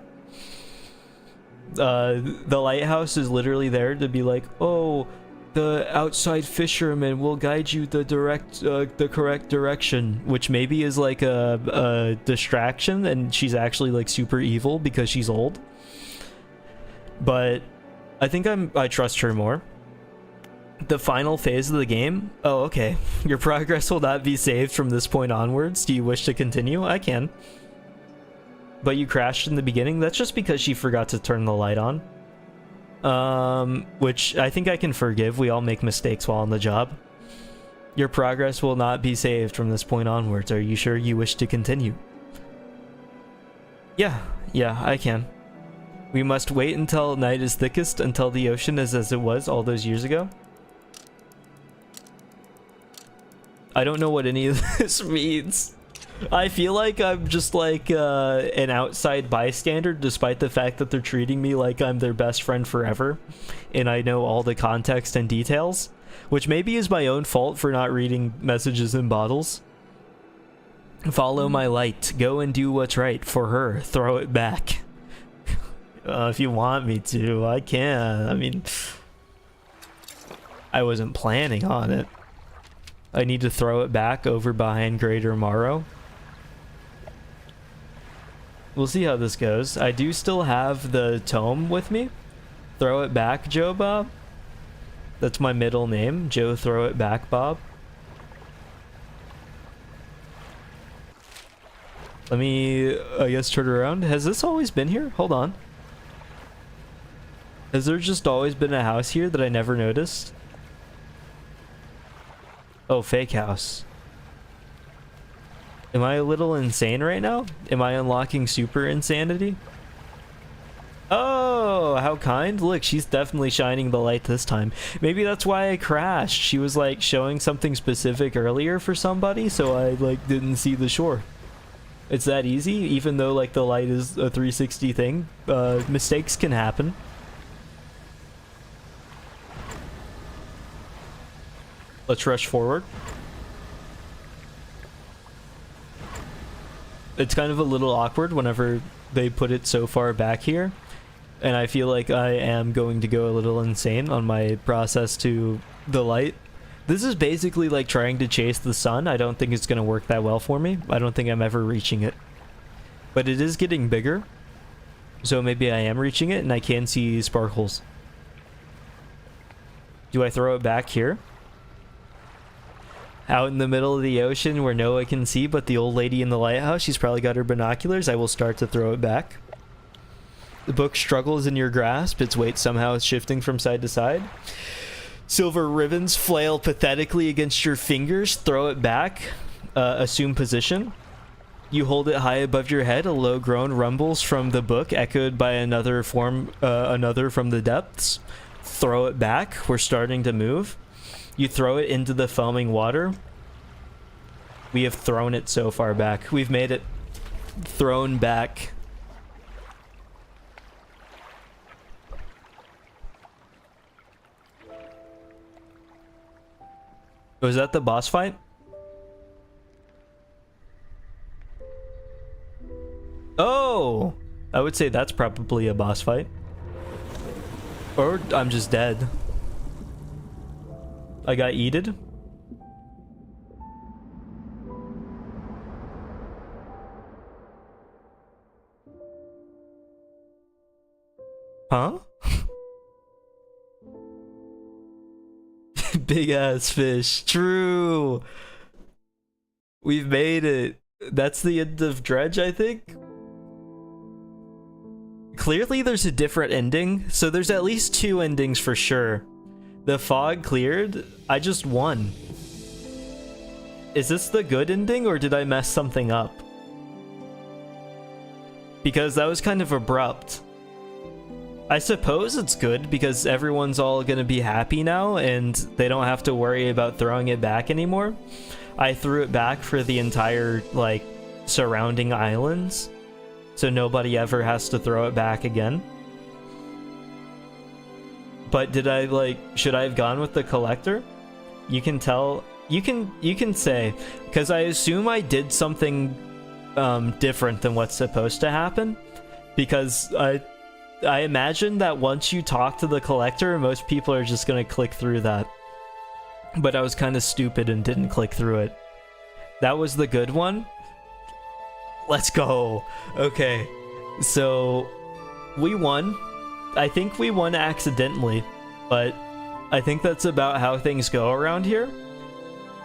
The lighthouse is literally there to be like, oh, the outside fisherman will guide you the correct direction, which maybe is like a distraction, and she's actually like super evil because she's old. But I think I trust her more. The final phase of the game. Oh, okay. Your progress will not be saved from this point onwards. Do you wish to continue? I can. But you crashed in the beginning? That's just because she forgot to turn the light on. Which I think I can forgive. We all make mistakes while on the job. Your progress will not be saved from this point onwards. Are you sure you wish to continue? Yeah, I can. We must wait until night is thickest, until the ocean is as it was all those years ago. I don't know what any of this means. I feel like I'm just like an outside bystander, despite the fact that they're treating me like I'm their best friend forever, and I know all the context and details, which maybe is my own fault for not reading messages in bottles. Follow my light. Go and do what's right for her. Throw it back. If you want me to, I can. I mean, I wasn't planning on it. I need to throw it back over behind Greater Morrow. We'll see how this goes. I do still have the tome with me. Throw it back, Joe Bob. That's my middle name. Joe Throw It Back Bob. Let me, I guess, turn around. Has this always been here? Hold on. Has there just always been a house here that I never noticed? Oh, fake house. Am I a little insane right now? Am I unlocking super insanity? Oh, how kind. Look, she's definitely shining the light this time. Maybe that's why I crashed. She was like showing something specific earlier for somebody, so I like didn't see the shore. It's that easy, even though like the light is a 360 thing. Mistakes can happen. Let's rush forward. It's kind of a little awkward whenever they put it so far back here. And I feel like I am going to go a little insane on my process to the light. This is basically like trying to chase the sun. I don't think it's going to work that well for me. I don't think I'm ever reaching it. But it is getting bigger. So maybe I am reaching it and I can see sparkles. Do I throw it back here? Out in the middle of the ocean where no one can see but the old lady in the lighthouse. She's probably got her binoculars. I will start to throw it back. The book struggles in your grasp. Its weight somehow is shifting from side to side. Silver ribbons flail pathetically against your fingers. Throw it back. Assume position. You hold it high above your head. A low groan rumbles from the book, echoed by another from the depths. Throw it back. We're starting to move. You throw it into the foaming water. We have thrown it so far back. We've made it thrown back. Was that the boss fight? Oh! I would say that's probably a boss fight. Or I'm just dead. I got yeeted. Huh? Big ass fish. True. We've made it. That's the end of Dredge, I think. Clearly there's a different ending, so there's at least 2 endings for sure. The fog cleared. I just won. Is this the good ending, or did I mess something up? Because that was kind of abrupt. I suppose it's good because everyone's all gonna be happy now and they don't have to worry about throwing it back anymore. I threw it back for the entire, like, surrounding islands, so nobody ever has to throw it back again. But did I, like, should I have gone with the collector? You can tell, you can say, because I assume I did something different than what's supposed to happen, because I imagine that once you talk to the collector, most people are just gonna click through that. But I was kind of stupid and didn't click through it. That was the good one. Let's go. Okay, so we won. I think we won accidentally, but I think that's about how things go around here.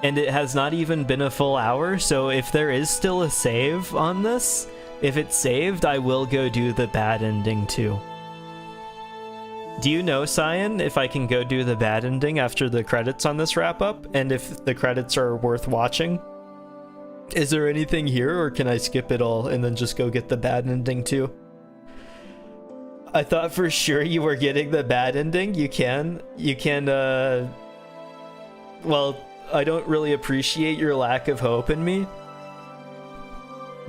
And it has not even been a full hour, so if there is still a save on this, if it's saved, I will go do the bad ending too. Do you know, Cyan, if I can go do the bad ending after the credits on this wrap up, and if the credits are worth watching? Is there anything here, or can I skip it all and then just go get the bad ending too? I thought for sure you were getting the bad ending. You can, well, I don't really appreciate your lack of hope in me.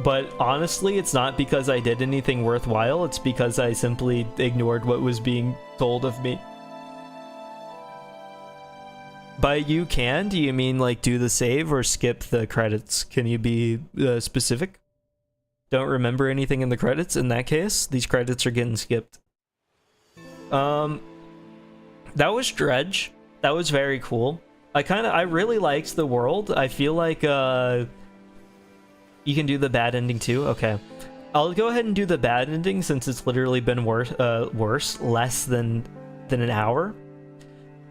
But honestly, it's not because I did anything worthwhile, it's because I simply ignored what was being told of me. By you can, do you mean like do the save or skip the credits? Can you be specific? Don't remember anything in the credits? In that case, these credits are getting skipped. That was Dredge. That was very cool. I really liked the world. I feel like you can do the bad ending too? Okay. I'll go ahead and do the bad ending since it's literally been less than an hour.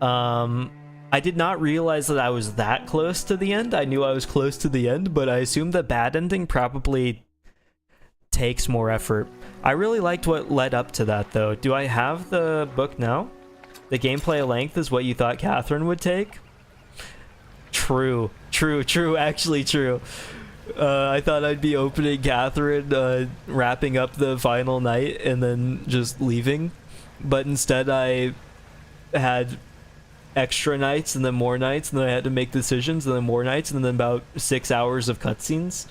I did not realize that I was that close to the end. I knew I was close to the end, but I assume the bad ending probably takes more effort. I really liked what led up to that though. Do I have the book now? The gameplay length is what you thought Catherine would take? True, actually true. I thought I'd be opening Catherine, wrapping up the final night, and then just leaving. But instead I had extra nights, and then more nights, and then I had to make decisions, and then more nights, and then about 6 hours of cutscenes.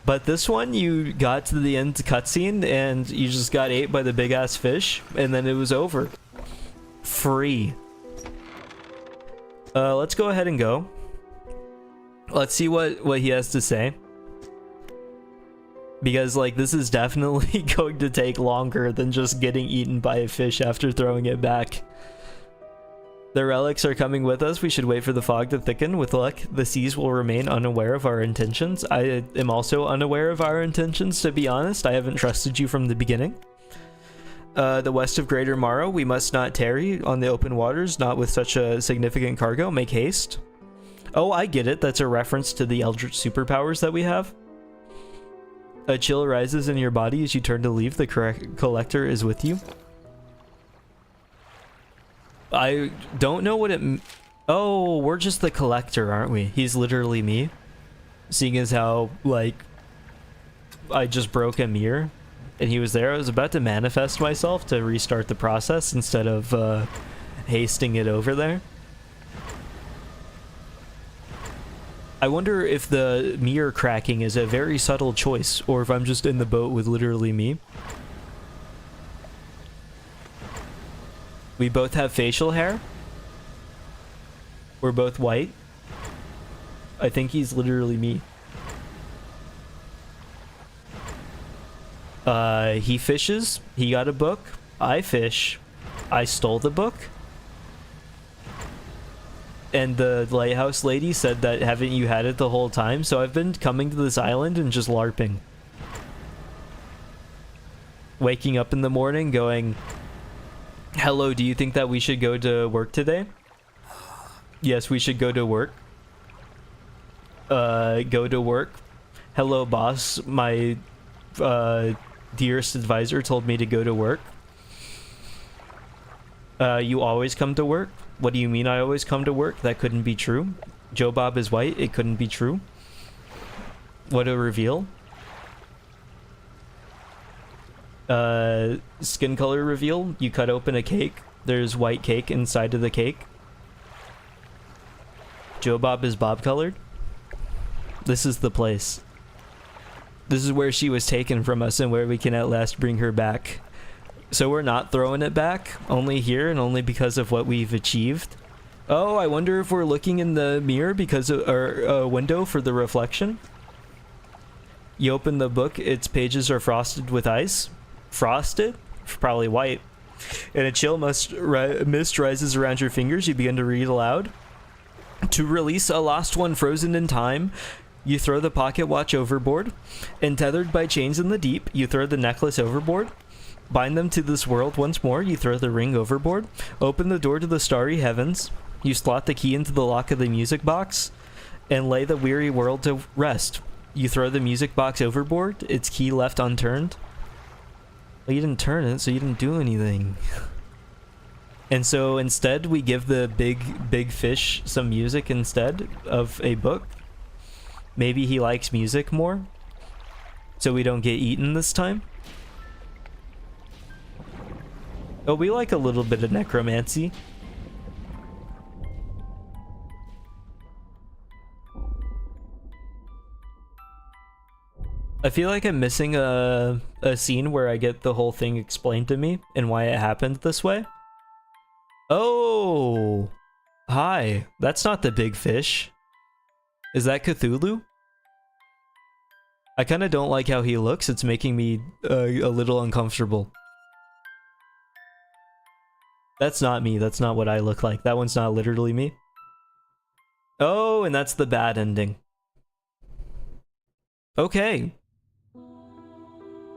But this one, you got to the end cutscene, and you just got ate by the big-ass fish, and then it was over. Free. Let's go ahead and go. Let's see what he has to say. Because, like, this is definitely going to take longer than just getting eaten by a fish after throwing it back. The relics are coming with us. We should wait for the fog to thicken. With luck, the seas will remain unaware of our intentions. I am also unaware of our intentions, to be honest. I haven't trusted you from the beginning. The west of Greater Morrow, we must not tarry on the open waters, not with such a significant cargo. Make haste. Oh, I get it. That's a reference to the eldritch superpowers that we have. A chill rises in your body as you turn to leave. The collector is with you. I don't know what it... Oh, we're just the collector, aren't we? He's literally me. Seeing as how, like, I just broke a mirror and he was there. I was about to manifest myself to restart the process instead of hasting it over there. I wonder if the mirror cracking is a very subtle choice, or if I'm just in the boat with literally me. We both have facial hair. We're both white. I think he's literally me. He fishes. He got a book. I fish. I stole the book. And the lighthouse lady said that haven't you had it the whole time? So I've been coming to this island and just LARPing. Waking up in the morning going, Hello, do you think that we should go to work today? Yes, we should go to work. Go to work. Hello, boss. My dearest advisor told me to go to work. You always come to work? What do you mean I always come to work? That couldn't be true. Joe Bob is white. It couldn't be true. What a reveal. Skin color reveal. You cut open a cake. There's white cake inside of the cake. Joe Bob is Bob colored. This is the place. This is where she was taken from us and where we can at last bring her back. So we're not throwing it back, only here and only because of what we've achieved. Oh, I wonder if we're looking in the mirror because of our window for the reflection. You open the book, its pages are frosted with ice. Frosted? Probably white. And a chill mist rises around your fingers. You begin to read aloud. To release a lost one frozen in time, you throw the pocket watch overboard. And tethered by chains in the deep, you throw the necklace overboard. Bind them to this world once more, you throw the ring overboard. Open the door to the starry heavens. You slot the key into the lock of the music box. And lay the weary world to rest. You throw the music box overboard, its key left unturned. Well, you didn't turn it, so you didn't do anything. And so instead, we give the big fish some music instead of a book. Maybe he likes music more, so we don't get eaten this time. Oh, we like a little bit of necromancy. I feel like I'm missing a scene where I get the whole thing explained to me and why it happened this way. Oh, hi. That's not the big fish. Is that Cthulhu? I kind of don't like how he looks. It's making me a little uncomfortable. That's not me. That's not what I look like. That one's not literally me. Oh, and that's the bad ending. Okay.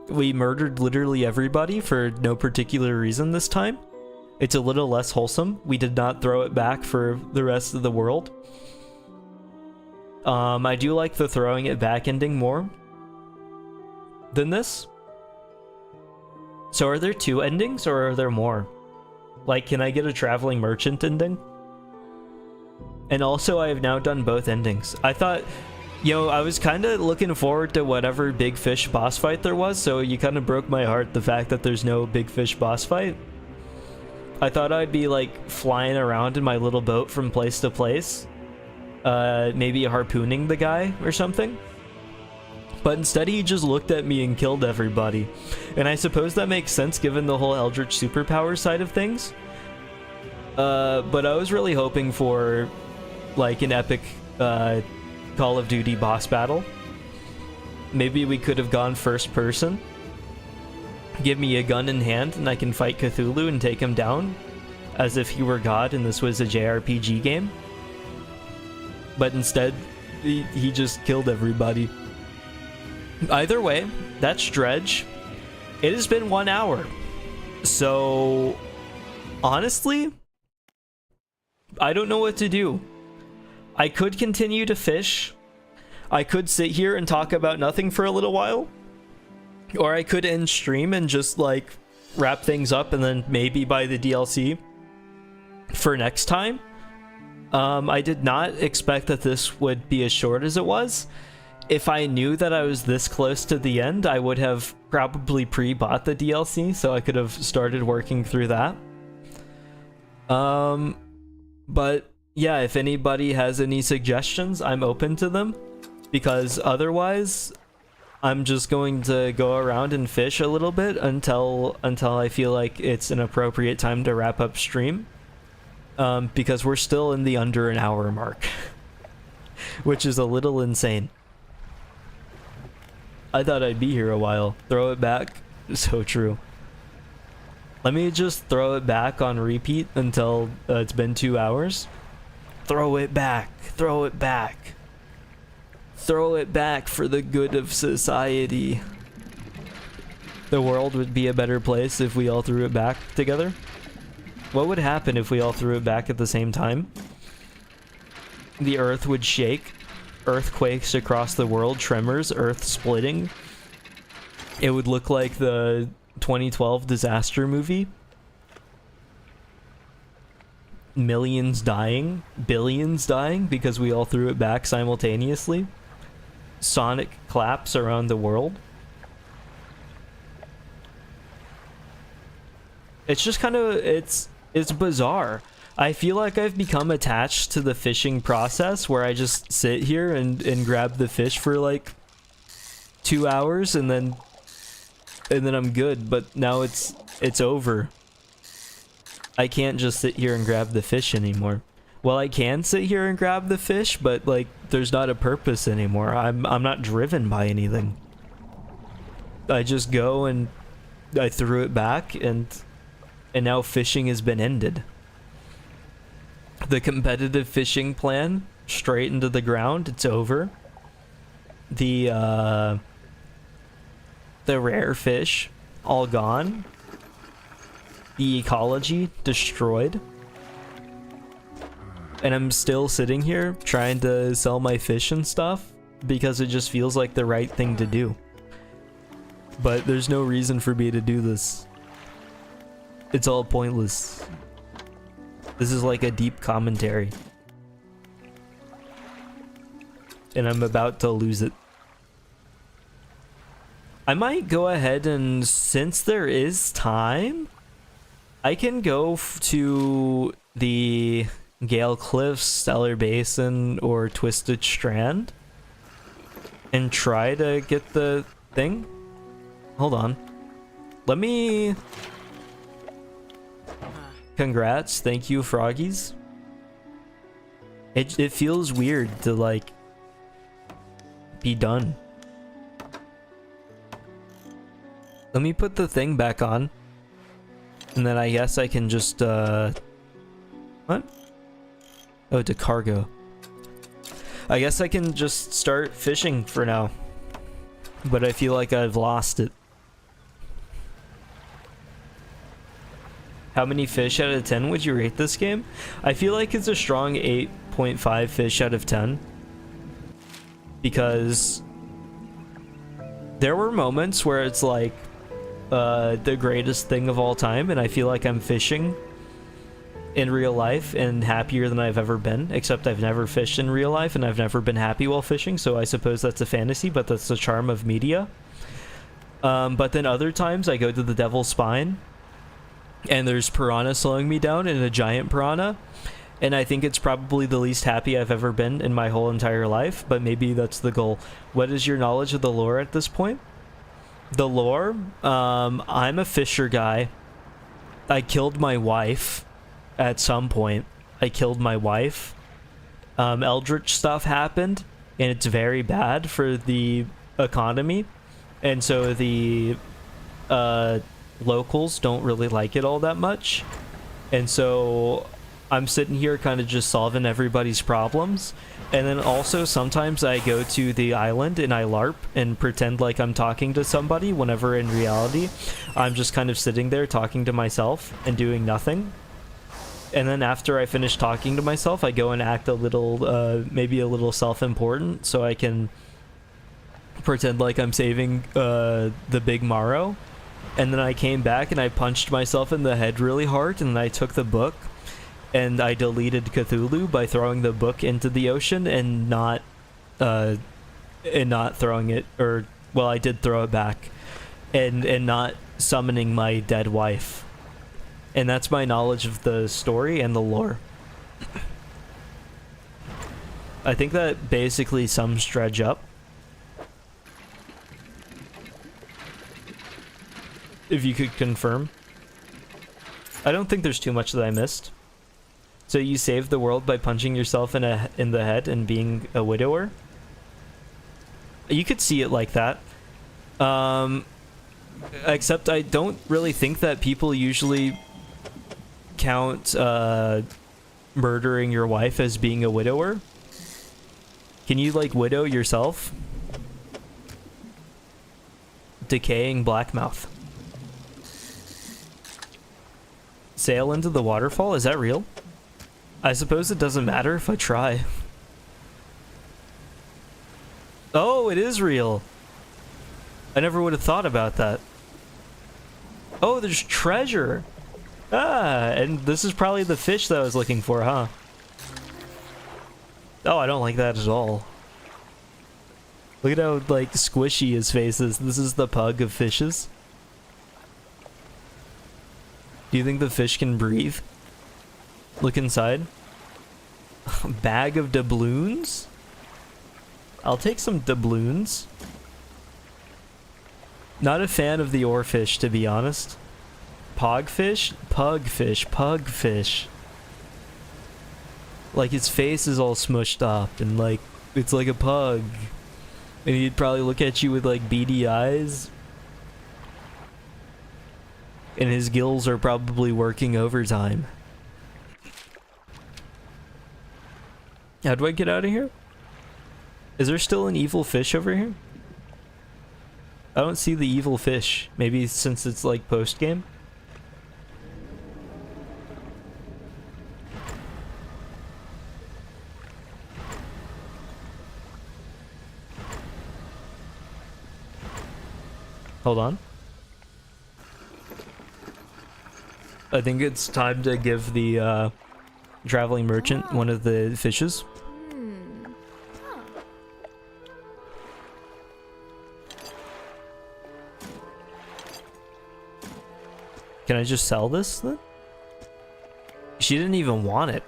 We murdered literally everybody for no particular reason this time. It's a little less wholesome. We did not throw it back for the rest of the world. I do like the throwing it back ending more than this. So are there 2 endings or are there more? Like, can I get a traveling merchant ending? And also, I have now done both endings. I thought, you know, I was kind of looking forward to whatever big fish boss fight there was, so you kind of broke my heart, the fact that there's no big fish boss fight. I thought I'd be, like, flying around in my little boat from place to place. Maybe harpooning the guy or something. But instead he just looked at me and killed everybody. And I suppose that makes sense given the whole Eldritch superpower side of things. But I was really hoping for, like, an epic Call of Duty boss battle. Maybe we could have gone first person. Give me a gun in hand and I can fight Cthulhu and take him down as if he were God and this was a JRPG game. But instead, he just killed everybody. Either way, that's Dredge. It has been 1 hour. So, honestly, I don't know what to do. I could continue to fish. I could sit here and talk about nothing for a little while. Or I could end stream and just, like, wrap things up and then maybe buy the DLC for next time. I did not expect that this would be as short as it was. If I knew that I was this close to the end, I would have probably pre-bought the DLC, so I could have started working through that. But yeah, if anybody has any suggestions, I'm open to them, because otherwise, I'm just going to go around and fish a little bit until I feel like it's an appropriate time to wrap up stream. Because we're still in the under an hour mark, which is a little insane. I thought I'd be here a while. Throw it back. So true. Let me just throw it back on repeat until it's been 2 hours. Throw it back. Throw it back. Throw it back for the good of society. The world would be a better place if we all threw it back together. What would happen if we all threw it back at the same time? The earth would shake. Earthquakes across the world. Tremors. Earth splitting. It would look like the 2012 disaster movie. Millions dying. Billions dying because we all threw it back simultaneously. Sonic claps around the world. It's just kind of, it's bizarre. I feel like I've become attached to the fishing process where I just sit here and grab the fish for like 2 hours and then I'm good, but now it's over. I can't just sit here and grab the fish anymore. Well, I can sit here and grab the fish, but like there's not a purpose anymore. I'm not driven by anything. I just go and I threw it back and now fishing has been ended. The competitive fishing plan straight into the ground, it's over. The rare fish all gone. The ecology destroyed. And I'm still sitting here trying to sell my fish and stuff because it just feels like the right thing to do. But there's no reason for me to do this. It's all pointless. This is like a deep commentary. And I'm about to lose it. I might go ahead and, since there is time, I can go to the Gale Cliffs, Stellar Basin, or Twisted Strand and try to get the thing. Hold on. Let me... Congrats. Thank you, Froggies. It feels weird to, like, be done. Let me put the thing back on. And then I guess I can just, what? Oh, to cargo. I guess I can just start fishing for now. But I feel like I've lost it. How many fish out of 10 would you rate this game? I feel like it's a strong 8.5 fish out of 10. Because there were moments where it's like the greatest thing of all time, and I feel like I'm fishing in real life and happier than I've ever been, except I've never fished in real life and I've never been happy while fishing, so I suppose that's a fantasy, but that's the charm of media. But then other times I go to the Devil's Spine and there's piranha slowing me down, and a giant piranha, and I think it's probably the least happy I've ever been in my whole entire life, but maybe that's the goal. What is your knowledge of the lore at this point? The lore? I'm a fisher guy. I killed my wife at some point. I killed my wife. Eldritch stuff happened, and it's very bad for the economy, and so the locals don't really like it all that much, and so I'm sitting here kind of just solving everybody's problems. And then also sometimes I go to the island and I LARP and pretend like I'm talking to somebody, whenever in reality I'm just kind of sitting there talking to myself and doing nothing. And then after I finish talking to myself, I go and act a little maybe a little self-important, so I can pretend like I'm saving the big Morrow. And then I came back and I punched myself in the head really hard, and then I took the book and I deleted Cthulhu by throwing the book into the ocean and not throwing it, or well, I did throw it back, and not summoning my dead wife. And that's my knowledge of the story and the lore. I think that basically sums Dredge up. If you could confirm. I don't think there's too much that I missed. So you saved the world by punching yourself in the head and being a widower? You could see it like that. Except I don't really think that people usually count murdering your wife as being a widower. Can you, like, widow yourself? Decaying Blackmouth. Sail into the waterfall? Is that real? I suppose it doesn't matter if I try. Oh, it is real. I never would have thought about that. Oh, there's treasure. Ah, and this is probably the fish that I was looking for, huh? Oh, I don't like that at all. Look at how, like, squishy his face is. This is the pug of fishes. Do you think the fish can breathe? Look inside. Bag of doubloons? I'll take some doubloons. Not a fan of the oarfish, to be honest. Pogfish? Pugfish. Pugfish. Like, his face is all smushed up, and, like, it's like a pug. And he'd probably look at you with, like, beady eyes. And his gills are probably working overtime. How do I get out of here? Is there still an evil fish over here? I don't see the evil fish. Maybe since it's like post-game? Hold on. I think it's time to give the traveling merchant one of the fishes. Can I just sell this then? She didn't even want it.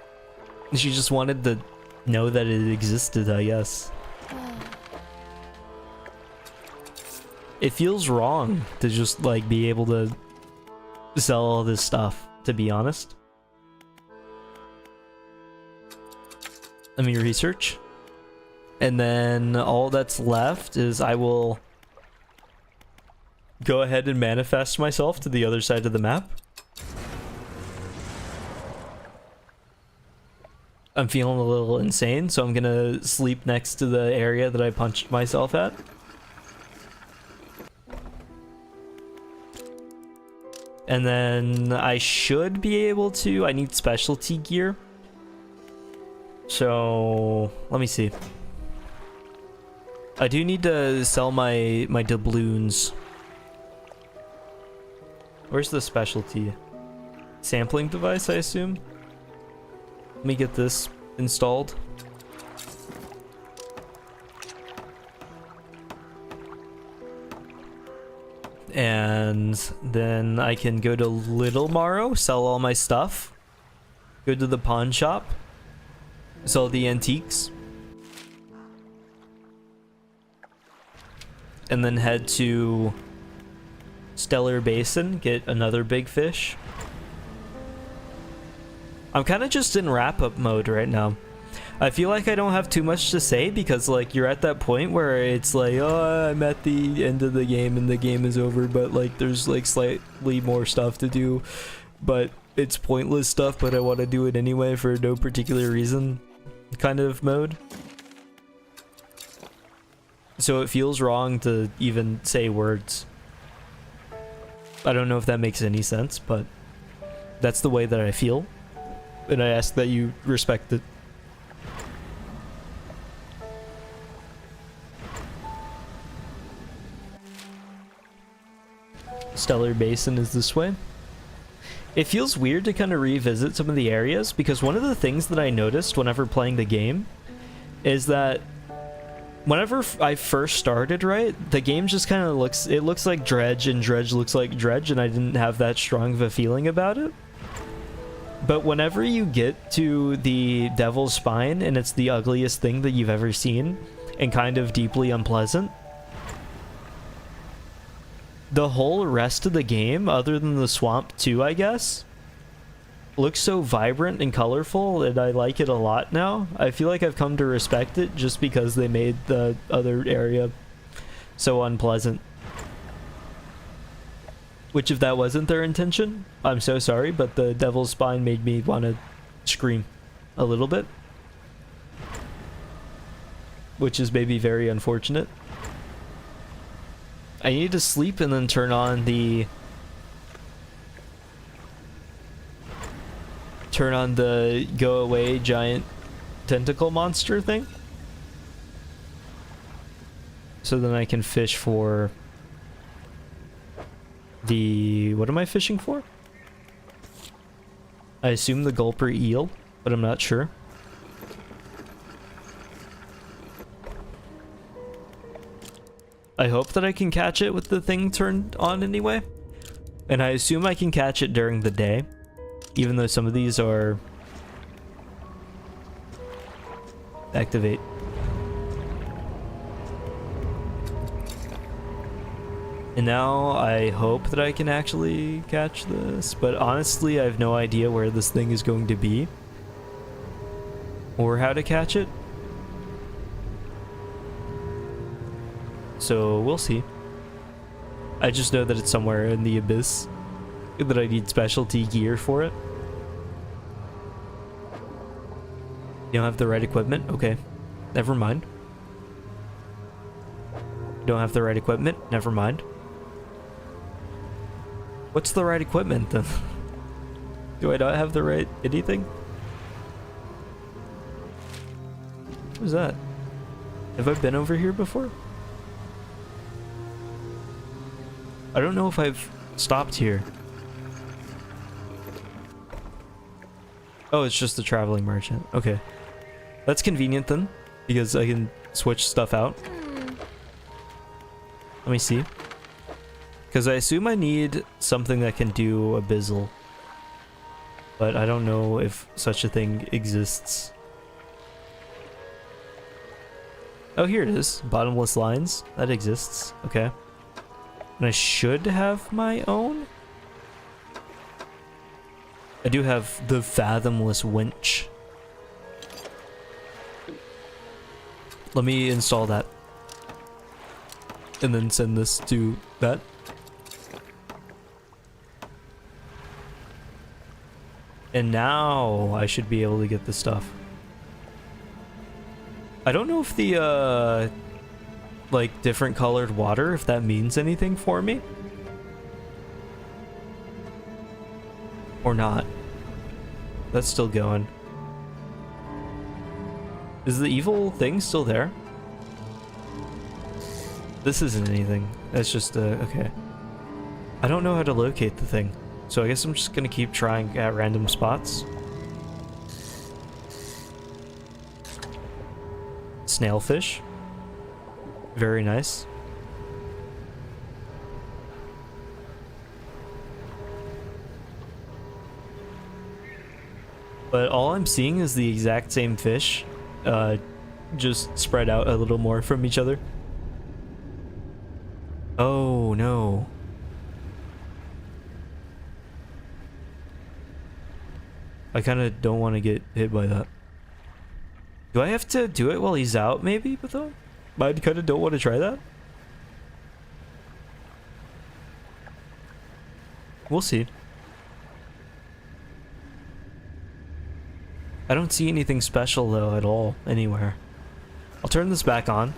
She just wanted to know that it existed, I guess. It feels wrong to just like be able to sell all this stuff, to be honest. Let me research. And then all that's left is I will go ahead and manifest myself to the other side of the map. I'm feeling a little insane, so I'm gonna sleep next to the area that I punched myself at. And then I should be able to... I need specialty gear. So... let me see. I do need to sell my doubloons. Where's the specialty? Sampling device, I assume? Let me get this installed. And then I can go to Little Morrow, sell all my stuff. Go to the pawn shop. Sell the antiques. And then head to Stellar Basin, get another big fish. I'm kind of just in wrap-up mode right now. I feel like I don't have too much to say because, like, you're at that point where it's like, oh, I'm at the end of the game and the game is over, but, like, there's, like, slightly more stuff to do, but it's pointless stuff, but I want to do it anyway for no particular reason kind of mode. So it feels wrong to even say words. I don't know if that makes any sense, but that's the way that I feel. And I ask that you respect it. Stellar Basin is this way. It feels weird to kind of revisit some of the areas because one of the things that I noticed whenever playing the game is that whenever I first started, right, the game just kind of looks like Dredge and Dredge looks like Dredge, and I didn't have that strong of a feeling about it. But whenever you get to the Devil's Spine and it's the ugliest thing that you've ever seen and kind of deeply unpleasant, the whole rest of the game, other than the swamp too, I guess, looks so vibrant and colorful, and I like it a lot now. I feel like I've come to respect it just because they made the other area so unpleasant. Which, if that wasn't their intention, I'm so sorry, but the Devil's Spine made me want to scream a little bit. Which is maybe very unfortunate. I need to sleep and then turn on the turn on the go away giant tentacle monster thing. So then I can fish for the... what am I fishing for? I assume the gulper eel, but I'm not sure. I hope that I can catch it with the thing turned on anyway. And I assume I can catch it during the day, even though some of these are... activate. And now I hope that I can actually catch this, but honestly I have no idea where this thing is going to be or how to catch it. So we'll see. I just know that it's somewhere in the abyss, that I need specialty gear for it. You don't have the right equipment? Okay, never mind. You don't have the right equipment? Never mind. What's the right equipment then? Do I not have the right anything? What was that? Have I been over here before? I don't know if I've stopped here. Oh, it's just the traveling merchant. Okay. That's convenient then, because I can switch stuff out. Let me see. Because I assume I need something that can do abyssal. But I don't know if such a thing exists. Oh, here it is. Bottomless lines. That exists. Okay. And I should have my own? I do have the fathomless winch. Let me install that. And then send this to that. And now I should be able to get the stuff. I don't know if the, like, different colored water, if that means anything for me. Or not. That's still going. Is the evil thing still there? This isn't anything. That's just, okay. I don't know how to locate the thing. So I guess I'm just gonna keep trying at random spots. Snailfish. Very nice. But all I'm seeing is the exact same fish, just spread out a little more from each other. Oh no. I kind of don't want to get hit by that. Do I have to do it while he's out, maybe, though? I kind of don't want to try that. We'll see. I don't see anything special, though, at all, anywhere. I'll turn this back on.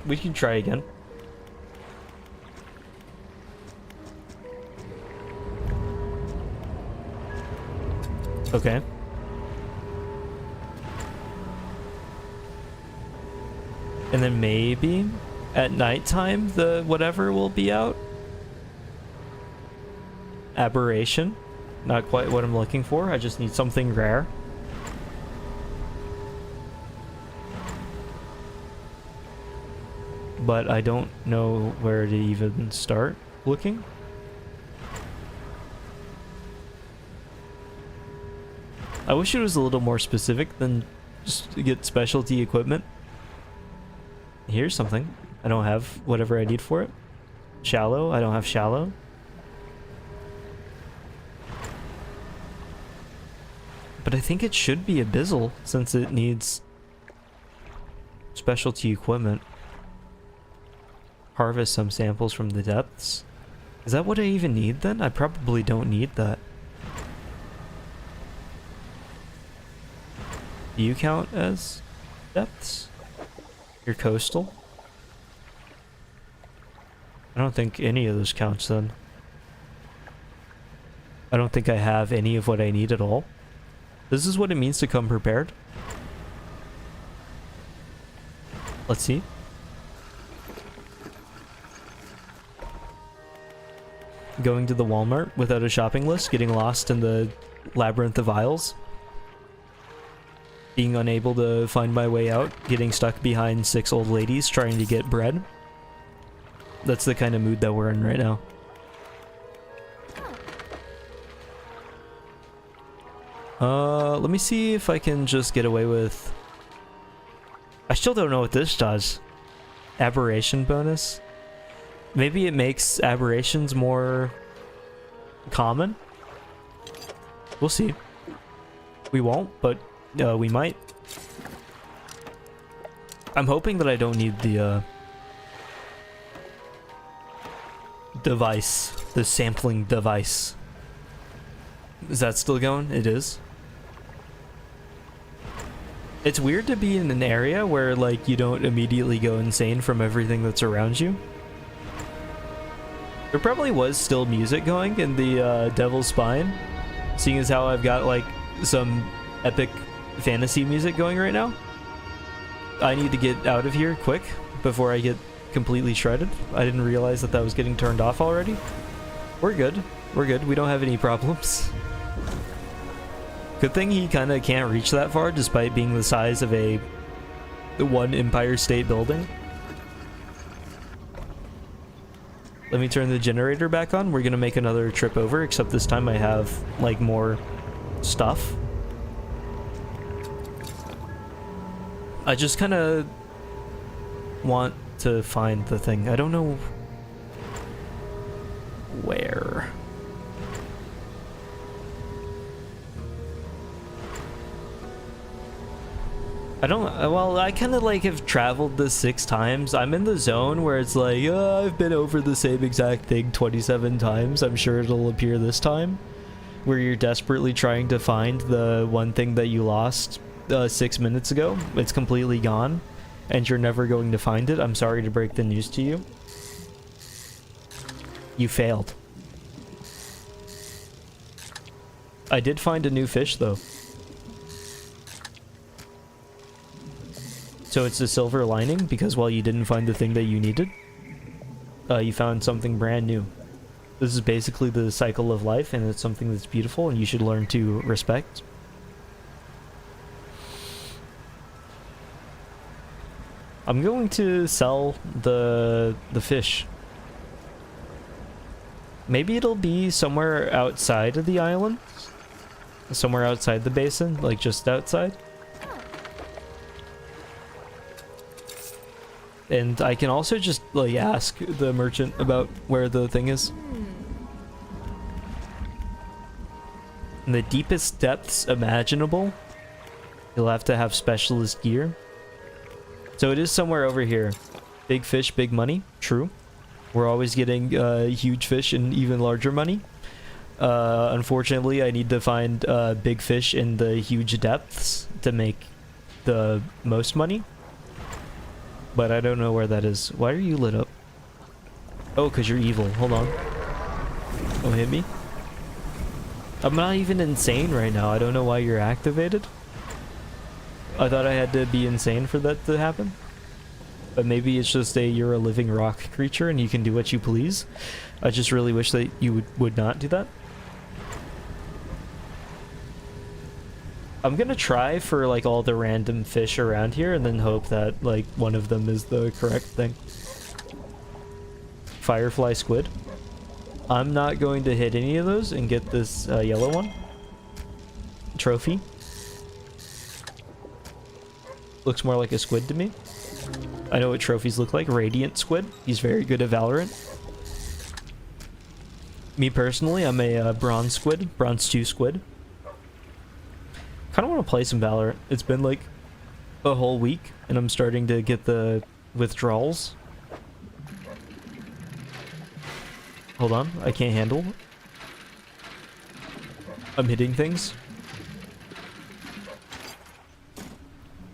We can try again. Okay. And then maybe at nighttime the whatever will be out. Aberration. Not quite what I'm looking for. I just need something rare. But I don't know where to even start looking. I wish it was a little more specific than just to get specialty equipment. Here's something. I don't have whatever I need for it. Shallow. I don't have shallow. But I think it should be abyssal since it needs specialty equipment. Harvest some samples from the depths. Is that what I even need then? I probably don't need that. Do you count as depths? You're coastal? I don't think any of those counts then. I don't think I have any of what I need at all. This is what it means to come prepared. Let's see. Going to the Walmart without a shopping list, getting lost in the labyrinth of aisles. Being unable to find my way out, getting stuck behind 6 old ladies trying to get bread. That's the kind of mood that we're in right now. Let me see if I can just get away with... I still don't know what this does. Aberration bonus? Maybe it makes aberrations more common? We'll see. We won't, but we might. I'm hoping that I don't need the device, the sampling device. Is that still going? It is. It's weird to be in an area where, like, you don't immediately go insane from everything that's around you. There probably was still music going in the Devil's Spine, seeing as how I've got, like, some epic fantasy music going right now. I need to get out of here quick before I get completely shredded. I didn't realize that that was getting turned off already. We're good. We're good. We don't have any problems. Good thing he kind of can't reach that far despite being the size of the one Empire State Building. Let me turn the generator back on. We're gonna make another trip over, except this time I have, like, more stuff. I just kind of want to find the thing. I don't know where. Well, I kind of, like, have traveled this 6 times. I'm in the zone where it's like, I've been over the same exact thing 27 times. I'm sure it'll appear this time. Where you're desperately trying to find the one thing that you lost 6 minutes ago. It's completely gone, and you're never going to find it. I'm sorry to break the news to you. You failed. I did find a new fish, though. So it's a silver lining, because while you didn't find the thing that you needed, you found something brand new. This is basically the cycle of life, and it's something that's beautiful, and you should learn to respect. I'm going to sell the fish. Maybe it'll be somewhere outside of the island. Somewhere outside the basin, like just outside. And I can also just, like, ask the merchant about where the thing is. In the deepest depths imaginable, you'll have to have specialist gear. So it is somewhere over here. Big fish, big money. True. We're always getting huge fish and even larger money. Unfortunately, I need to find big fish in the huge depths to make the most money. But I don't know where that is. Why are you lit up? Oh, because you're evil. Hold on. Don't hit me. I'm not even insane right now. I don't know why you're activated. I thought I had to be insane for that to happen. But maybe it's just you're a living rock creature and you can do what you please. I just really wish that you would not do that. I'm gonna try for, like, all the random fish around here and then hope that, like, one of them is the correct thing. Firefly squid. I'm not going to hit any of those and get this yellow one. Trophy. Looks more like a squid to me. I know what trophies look like. Radiant squid. He's very good at Valorant. Me personally, I'm a bronze squid. Bronze 2 squid. Kind of want to play some Valorant. It's been like a whole week and I'm starting to get the withdrawals. Hold on, I can't handle. I'm hitting things.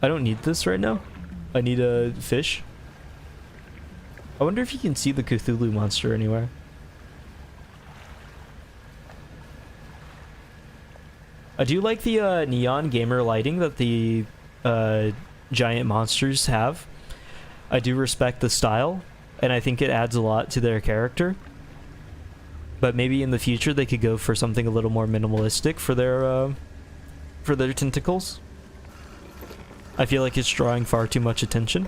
I don't need this right now. I need a fish. I wonder if you can see the Cthulhu monster anywhere. I do like the neon gamer lighting that the giant monsters have. I do respect the style, and I think it adds a lot to their character. But maybe in the future they could go for something a little more minimalistic for their tentacles. I feel like it's drawing far too much attention.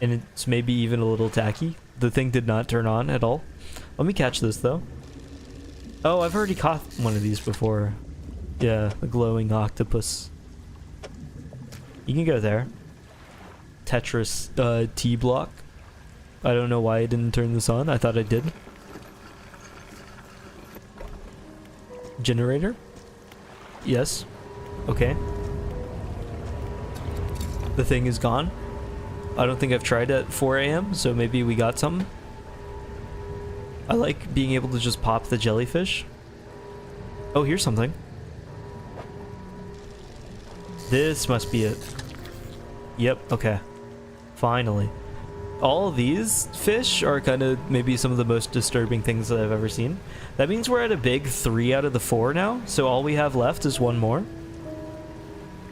And it's maybe even a little tacky. The thing did not turn on at all. Let me catch this though. Oh, I've already caught one of these before. Yeah, the glowing octopus. You can go there. Tetris T block. I don't know why I didn't turn this on. I thought I did. Generator? Yes. Okay. The thing is gone. I don't think I've tried at 4 a.m., so maybe we got something. I like being able to just pop the jellyfish. Oh, here's something. This must be it. Yep, okay. Finally. All of these fish are kind of maybe some of the most disturbing things that I've ever seen. That means we're at a big 3 out of the 4 now, so all we have left is one more.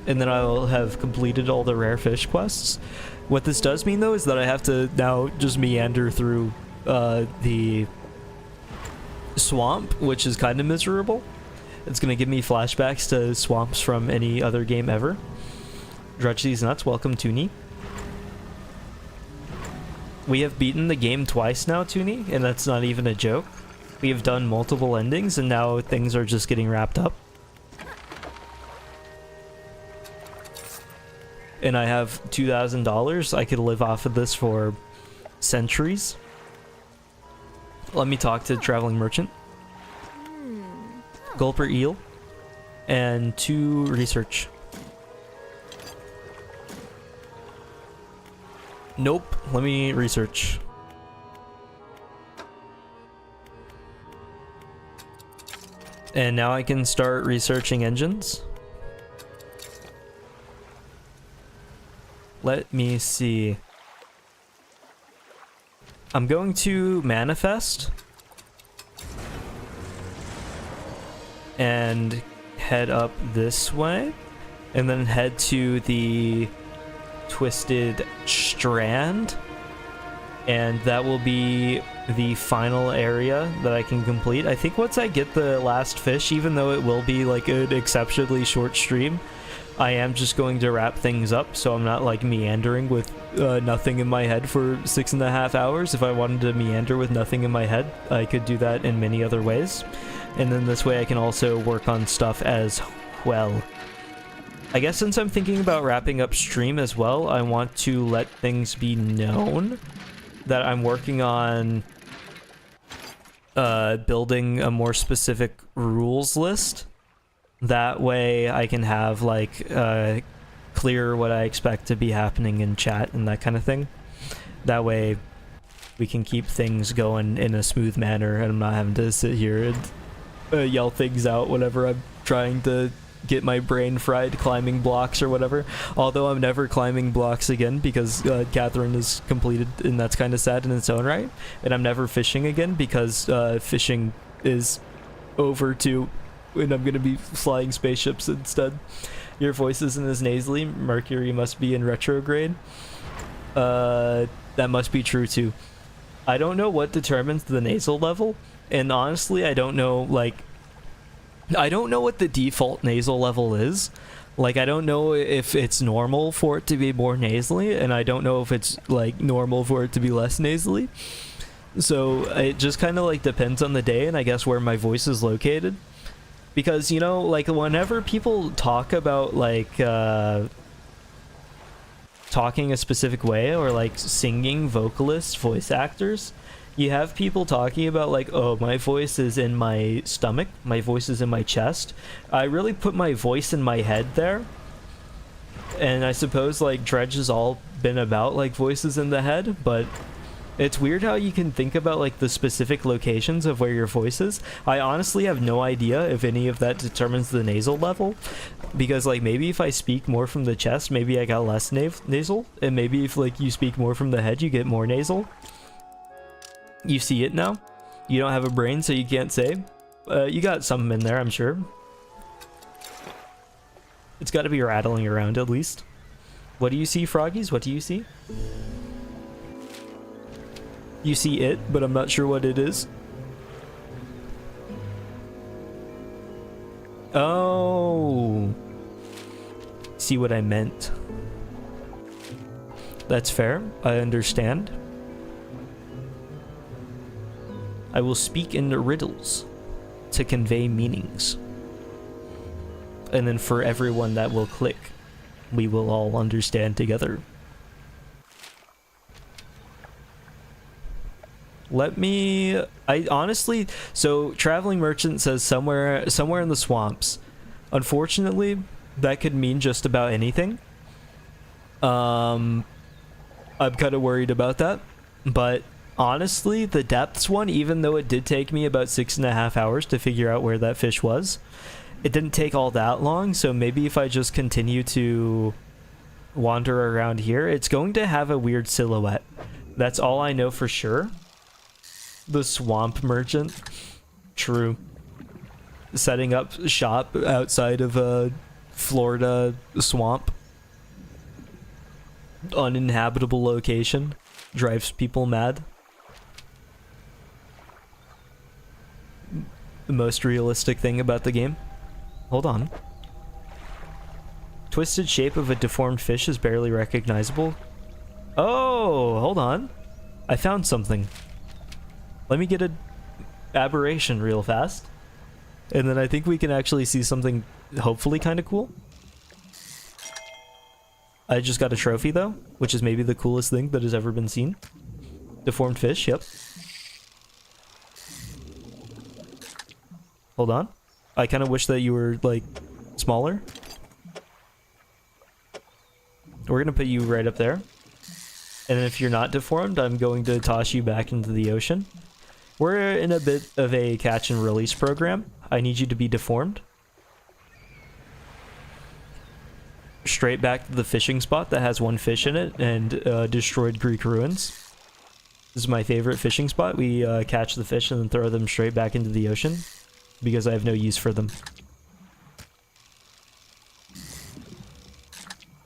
And then I'll have completed all the rare fish quests. What this does mean, though, is that I have to now just meander through the swamp, which is kind of miserable. It's going to give me flashbacks to swamps from any other game ever. Dredge these nuts. Welcome, Toonie. We have beaten the game twice now, Toonie, and that's not even a joke. We have done multiple endings, and now things are just getting wrapped up. And I have $2,000. I could live off of this for centuries. Let me talk to Traveling Merchant. Gulper Eel. And 2 research. Nope. Let me research. And now I can start researching engines. Let me see. I'm going to manifest and head up this way, and then head to the Twisted Strand, and that will be the final area that I can complete. I think once I get the last fish, even though it will be like an exceptionally short stream, I am just going to wrap things up, so I'm not like meandering with nothing in my head for 6.5 hours. If I wanted to meander with nothing in my head, I could do that in many other ways. And then this way I can also work on stuff as well. I guess since I'm thinking about wrapping up stream as well, I want to let things be known that I'm working on building a more specific rules list. That way I can have like clear what I expect to be happening in chat and that kind of thing. That way we can keep things going in a smooth manner, and I'm not having to sit here and yell things out whenever I'm trying to get my brain fried climbing blocks or whatever. Although I'm never climbing blocks again because Catherine is completed, and that's kind of sad in its own right. And I'm never fishing again because fishing is over too, and I'm gonna be flying spaceships instead. Your voice isn't as nasally. Mercury must be in retrograde. That must be true too. I don't know what determines the nasal level, and honestly I don't know, like, I don't know what the default nasal level is. Like, I don't know if it's normal for it to be more nasally, and I don't know if it's like normal for it to be less nasally. So it just kind of like depends on the day, and I guess where my voice is located. Because, you know, like whenever people talk about like talking a specific way, or like singing vocalists, voice actors, you have people talking about like, oh, my voice is in my stomach, my voice is in my chest. I really put my voice in my head there. And I suppose like Dredge has all been about like voices in the head, but It's weird how you can think about like the specific locations of where your voice is. I honestly have no idea if any of that determines the nasal level, because like maybe if I speak more from the chest, maybe I got less nasal, and maybe if like you speak more from the head, you get more nasal. You see it now. You don't have a brain, so you can't say. You got something in there, I'm sure. It's got to be rattling around at least. What do you see, Froggies? What do you see? You see it, but I'm not sure what it is. Oh. See what I meant. That's fair. I understand. I will speak in riddles to convey meanings. And then for everyone that will click, we will all understand together. I honestly, so Traveling Merchant says somewhere in the swamps. Unfortunately, that could mean just about anything. I'm kind of worried about that, but honestly, the depths one, even though it did take me about 6.5 hours to figure out where that fish was, it didn't take all that long. So maybe if I just continue to wander around here, it's going to have a weird silhouette. That's all I know for sure. The swamp merchant. True. Setting up shop outside of a Florida swamp. Uninhabitable location. Drives people mad. The most realistic thing about the game. Hold on. Twisted shape of a deformed fish is barely recognizable. Oh, hold on. I found something. Let me get an aberration real fast. And then I think we can actually see something hopefully kind of cool. I just got a trophy though, which is maybe the coolest thing that has ever been seen. Deformed fish, yep. Hold on. I kind of wish that you were like smaller. We're gonna put you right up there. And if you're not deformed, I'm going to toss you back into the ocean. We're in a bit of a catch and release program. I need you to be deformed. Straight back to the fishing spot that has one fish in it and destroyed Greek ruins. This is my favorite fishing spot. We catch the fish and then throw them straight back into the ocean because I have no use for them.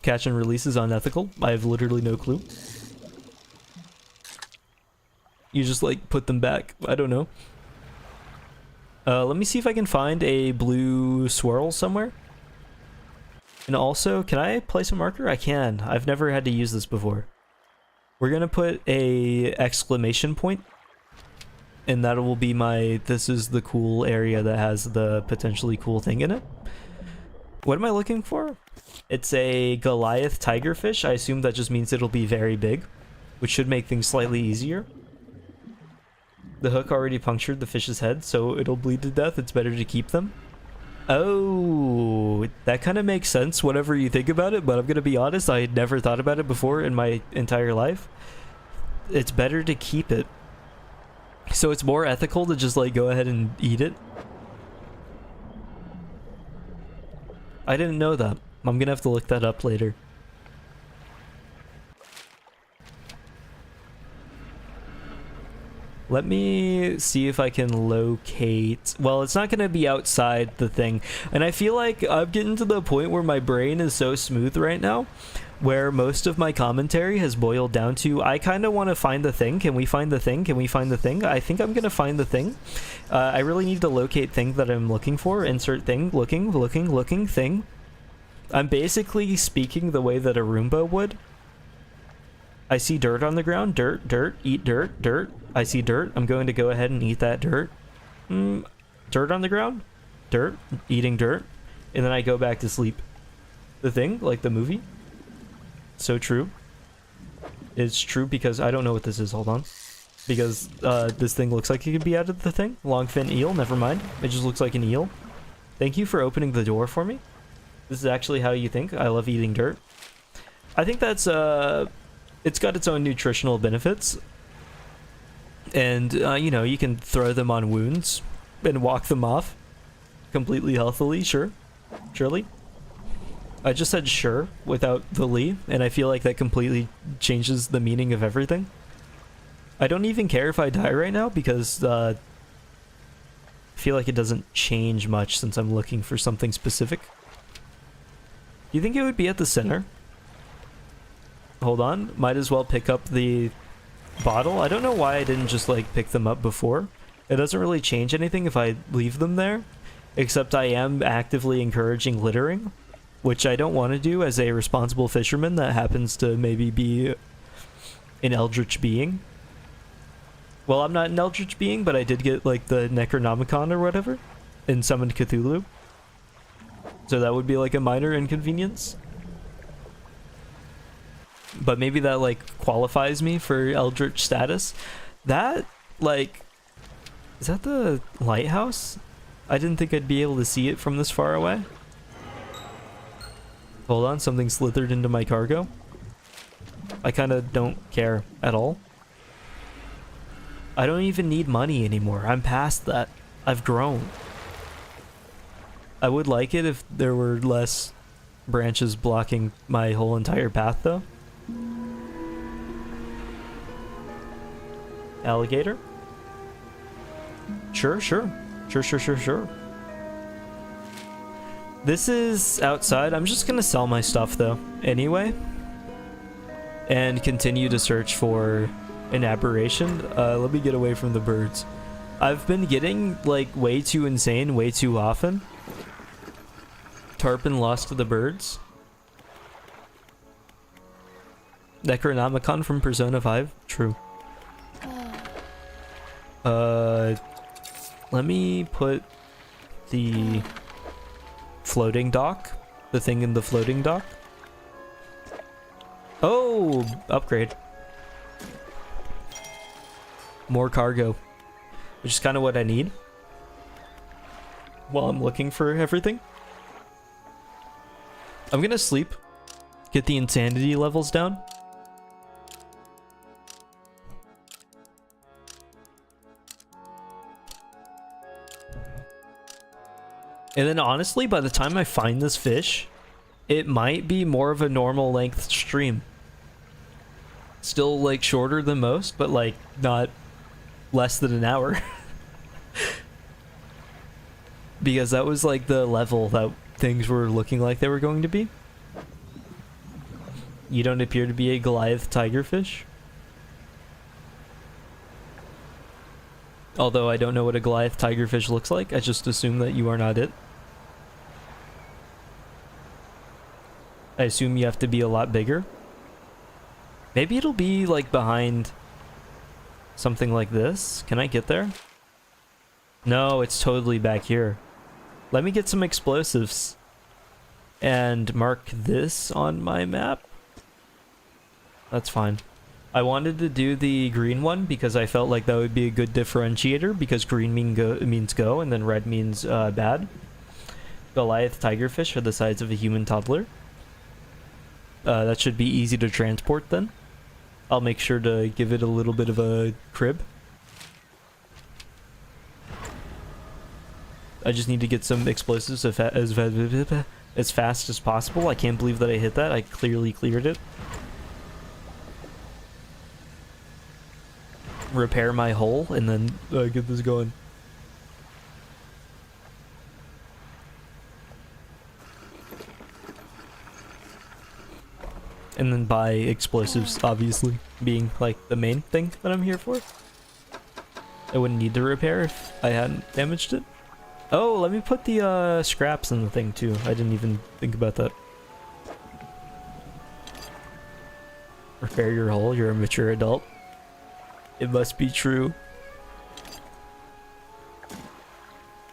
Catch and release is unethical. I have literally no clue. You just like put them back. I don't know. Let me see if I can find a blue swirl somewhere. And also, can I place a marker? I can. I've never had to use this before. We're gonna put a exclamation point. And that will be my, this is the cool area that has the potentially cool thing in it. What am I looking for? It's a Goliath tigerfish. I assume that just means it'll be very big, which should make things slightly easier. The hook already punctured the fish's head, so it'll bleed to death. It's better to keep them. Oh, that kind of makes sense whenever you think about it, but I'm gonna be honest, I had never thought about it before in my entire life. It's better to keep it. So it's more ethical to just like go ahead and eat it. I didn't know that. I'm gonna have to look that up later. Let me see if I can locate... Well, it's not going to be outside the thing. And I feel like I'm getting to the point where my brain is so smooth right now, where most of my commentary has boiled down to, I kind of want to find the thing. Can we find the thing? Can we find the thing? I think I'm going to find the thing. I really need to locate thing that I'm looking for. Insert thing. Looking, thing. I'm basically speaking the way that a Roomba would. I see dirt on the ground. Dirt. Eat dirt. I see dirt. I'm going to go ahead and eat that dirt. Dirt on the ground. Dirt. Eating dirt. And then I go back to sleep. The thing, like the movie. So true. It's true because I don't know what this is. Hold on. Because this thing looks like it could be out of the thing. Longfin eel. Never mind. It just looks like an eel. Thank you for opening the door for me. This is actually how you think. I love eating dirt. I think that's... It's got its own nutritional benefits. And, you know, you can throw them on wounds and walk them off completely healthily, sure. Surely. I just said sure without the Lee, and I feel like that completely changes the meaning of everything. I don't even care if I die right now because I feel like it doesn't change much since I'm looking for something specific. Do you think it would be at the center? Hold on, might as well pick up the bottle. I don't know why I didn't just like pick them up before. It doesn't really change anything if I leave them there, except I am actively encouraging littering, which I don't want to do as a responsible fisherman that happens to maybe be an eldritch being. Well, I'm not an eldritch being, but I did get like the Necronomicon or whatever in Summoned Cthulhu. So that would be like a minor inconvenience. But maybe that like qualifies me for eldritch status. That like, is that the lighthouse? I didn't think I'd be able to see it from this far away. Hold on, something slithered into my cargo. I kind of don't care at all. I don't even need money anymore. I'm past that. I've grown. I would like it if there were less branches blocking my whole entire path, though. Alligator? Sure. This is outside. I'm just gonna sell my stuff, though, anyway. And continue to search for an aberration. Let me get away from the birds. I've been getting, like, way too insane way too often. Tarpon lost to the birds. Necronomicon from Persona 5? True. Let me put the floating dock. The thing in the floating dock. Oh! Upgrade. More cargo. Which is kind of what I need while I'm looking for everything. I'm gonna sleep. Get the insanity levels down. And then honestly, by the time I find this fish, it might be more of a normal length stream. Still like shorter than most, but like not less than an hour. Because that was like the level that things were looking like they were going to be. You don't appear to be a Goliath tigerfish. Although I don't know what a Goliath tigerfish looks like, I just assume that you are not it. I assume you have to be a lot bigger. Maybe it'll be like behind something like this. Can I get there? No, it's totally back here. Let me get some explosives and mark this on my map. That's fine. I wanted to do the green one because I felt like that would be a good differentiator, because green means go and then red means bad. Goliath tigerfish are the size of a human toddler. That should be easy to transport then. I'll make sure to give it a little bit of a crib. I just need to get some explosives as fast as possible. I can't believe that I hit that. I clearly cleared it. Repair my hull and then get this going. And then buy explosives, obviously, being like the main thing that I'm here for. I wouldn't need to repair if I hadn't damaged it. Oh, let me put the scraps in the thing too. I didn't even think about that. Repair your hull, you're a mature adult. It must be true.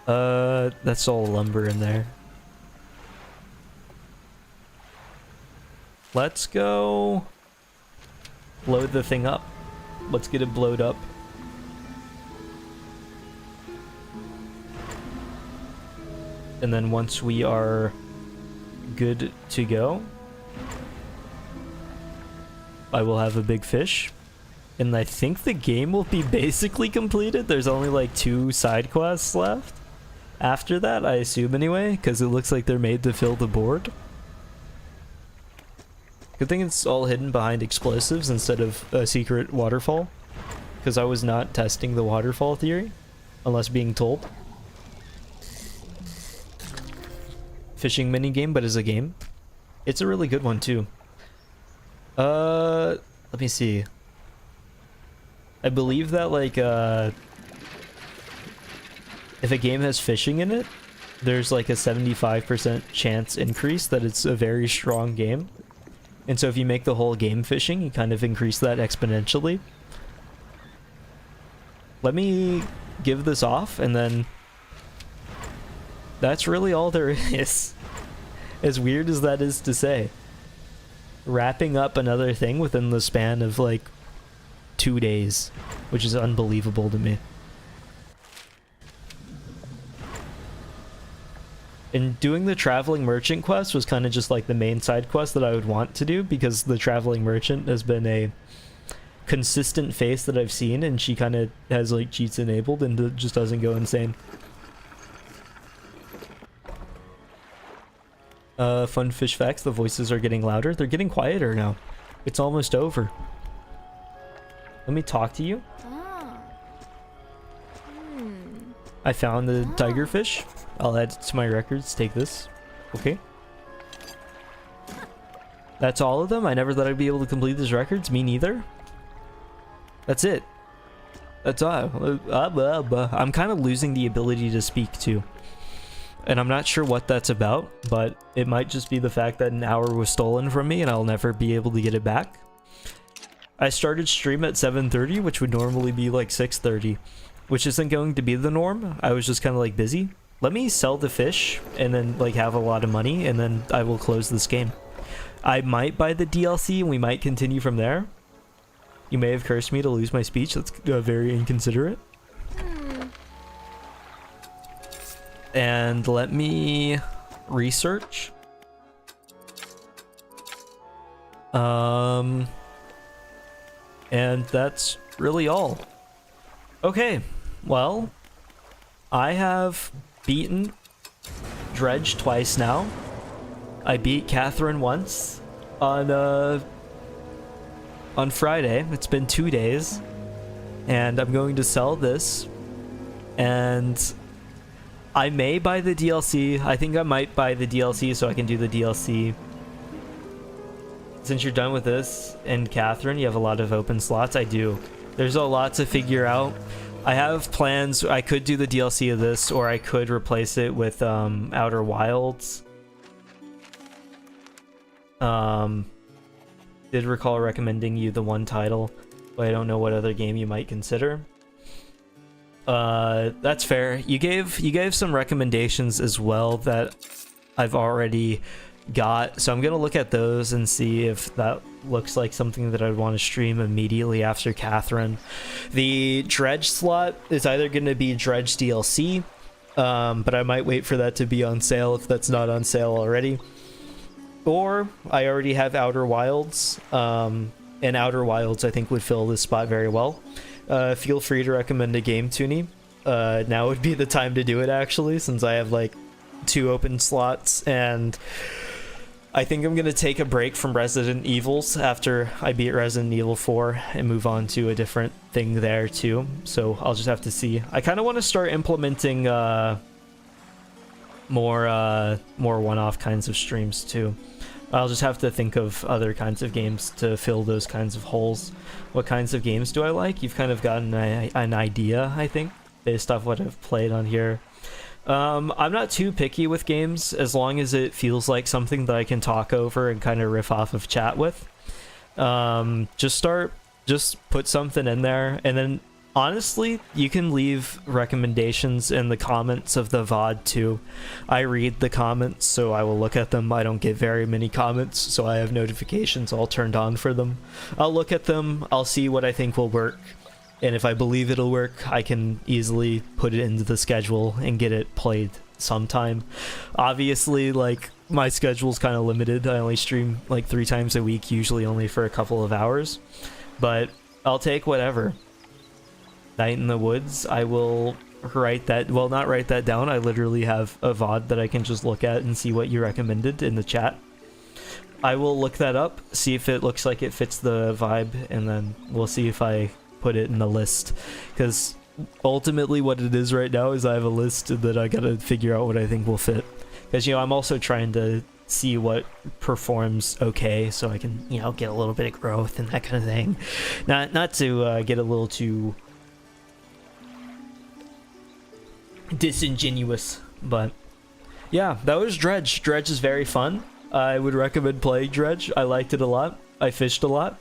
That's all lumber in there. Let's go blow the thing up. Let's get it blowed up. And then once we are good to go, I will have a big fish. And I think the game will be basically completed. There's only like 2 side quests left. After that, I assume anyway, because it looks like they're made to fill the board. Good thing it's all hidden behind explosives instead of a secret waterfall. Because I was not testing the waterfall theory, unless being told. Fishing minigame, but as a game. It's a really good one too. Let me see. I believe that like if a game has fishing in it, there's like a 75% chance increase that it's a very strong game. And so if you make the whole game fishing, you kind of increase that exponentially. Let me give this off, and then that's really all there is. As weird as that is to say. Wrapping up another thing within the span of like 2 days, which is unbelievable to me. And doing the traveling merchant quest was kind of just like the main side quest that I would want to do, because the traveling merchant has been a consistent face that I've seen, and she kind of has like cheats enabled and just doesn't go insane. Fun fish facts, the voices are getting louder. They're getting quieter now. It's almost over. Let me talk to you. I found the tigerfish. I'll add it to my records. Take this. Okay. That's all of them? I never thought I'd be able to complete these records. Me neither. That's it. That's all. I'm kind of losing the ability to speak too. And I'm not sure what that's about, but it might just be the fact that an hour was stolen from me and I'll never be able to get it back. I started stream at 7:30, which would normally be like 6:30, which isn't going to be the norm. I was just kind of like busy. Let me sell the fish and then like have a lot of money, and then I will close this game. I might buy the DLC and we might continue from there. You may have cursed me to lose my speech. That's very inconsiderate. And let me research. And that's really all. Okay, well, I have beaten Dredge twice now. I beat Catherine once on Friday. It's been 2 days, and I'm going to sell this, and I may buy the DLC. I think I might buy the DLC so I can do the DLC. Since you're done with this, and Catherine, you have a lot of open slots. I do. There's a lot to figure out. I have plans. I could do the DLC of this, or I could replace it with Outer Wilds. Did recall recommending you the one title, but I don't know what other game you might consider. That's fair. You gave some recommendations as well that I've already got, so I'm gonna look at those and see if that looks like something that I'd want to stream immediately after Catherine. The Dredge slot is either gonna be Dredge DLC, but I might wait for that to be on sale if that's not on sale already. Or I already have Outer Wilds, and Outer Wilds I think would fill this spot very well. Feel free to recommend a game to me. Now would be the time to do it, actually, since I have like 2 open slots, and I think I'm gonna take a break from Resident Evils after I beat Resident Evil 4 and move on to a different thing there too. So I'll just have to see. I kind of want to start implementing more one-off kinds of streams too. I'll just have to think of other kinds of games to fill those kinds of holes. What kinds of games do I like? You've kind of gotten an idea, I think, based off what I've played on here. I'm not too picky with games, as long as it feels like something that I can talk over and kind of riff off of chat with. Just put something in there, and then honestly, you can leave recommendations in the comments of the VOD too. I read the comments, so I will look at them. I don't get very many comments, so I have notifications all turned on for them. I'll look at them, I'll see what I think will work, and if I believe it'll work, I can easily put it into the schedule and get it played sometime. Obviously, like, my schedule's kind of limited. I only stream like 3 times a week, usually only for a couple of hours, but I'll take whatever. Night in the Woods. I will write that, well, not write that down. I literally have a VOD that I can just look at and see what you recommended in the chat. I will look that up, see if it looks like it fits the vibe, and then we'll see if I put it in the list. Because ultimately what it is right now is I have a list that I gotta figure out what I think will fit. Because, you know, I'm also trying to see what performs okay, so I can, you know, get a little bit of growth and that kind of thing. Not to get a little too disingenuous, but yeah, that was Dredge. Dredge is very fun. I would recommend playing Dredge. I liked it a lot. I fished a lot.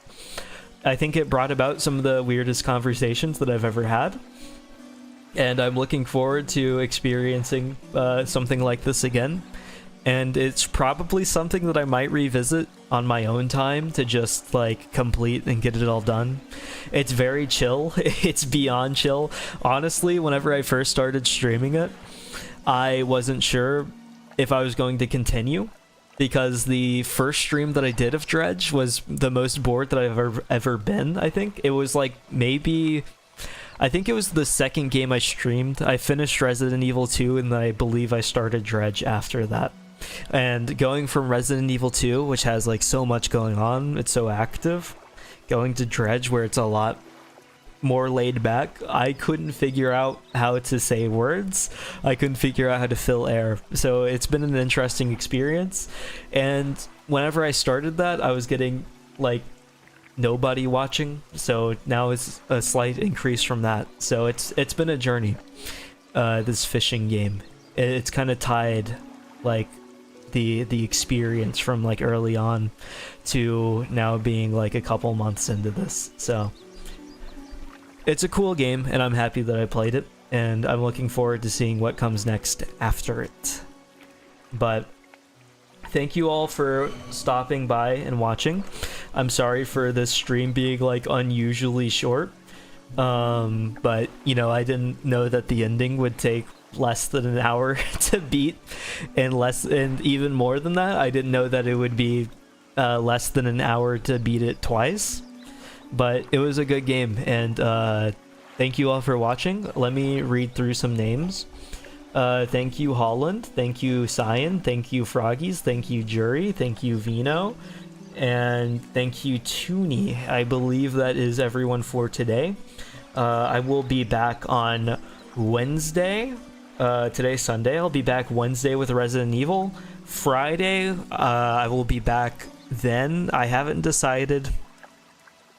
I think it brought about some of the weirdest conversations that I've ever had, and I'm looking forward to experiencing something like this again. And it's probably something that I might revisit on my own time to just like complete and get it all done. It's very chill. It's beyond chill. Honestly, whenever I first started streaming it, I wasn't sure if I was going to continue, because the first stream that I did of Dredge was the most bored that I've ever been. I think it was like maybe, I think it was the second game I streamed. I finished Resident Evil 2 and I believe I started Dredge after that. And going from Resident Evil 2, which has like so much going on, it's so active, going to Dredge where it's a lot more laid back, I couldn't figure out how to say words. I couldn't figure out how to fill air. So it's been an interesting experience. And whenever I started that, I was getting like nobody watching. So now it's a slight increase from that. So it's been a journey, this fishing game. It's kind of tied like the experience from like early on to now being like a couple months into this. So it's a cool game and I'm happy that I played it, and I'm looking forward to seeing what comes next after it. But thank you all for stopping by and watching. I'm sorry for this stream being like unusually short, but you know, I didn't know that the ending would take less than an hour to beat, and even more than that, I didn't know that it would be less than an hour to beat it twice. But it was a good game, and thank you all for watching. Let me read through some names. Thank you Holland, thank you Cyan, thank you Froggies, thank you Jury, thank you Vino, and thank you Toonie. I believe that is everyone for today. I will be back on Wednesday. Today's Sunday. I'll be back Wednesday with Resident Evil. Friday, I will be back then. I haven't decided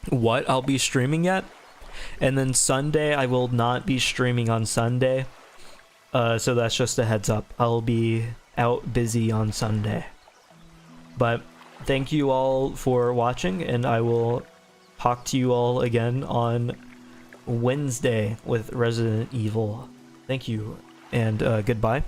what I'll be streaming yet. And then Sunday, I will not be streaming on Sunday. So that's just a heads up. I'll be out busy on Sunday. But thank you all for watching, and I will talk to you all again on Wednesday with Resident Evil. Thank you, and goodbye.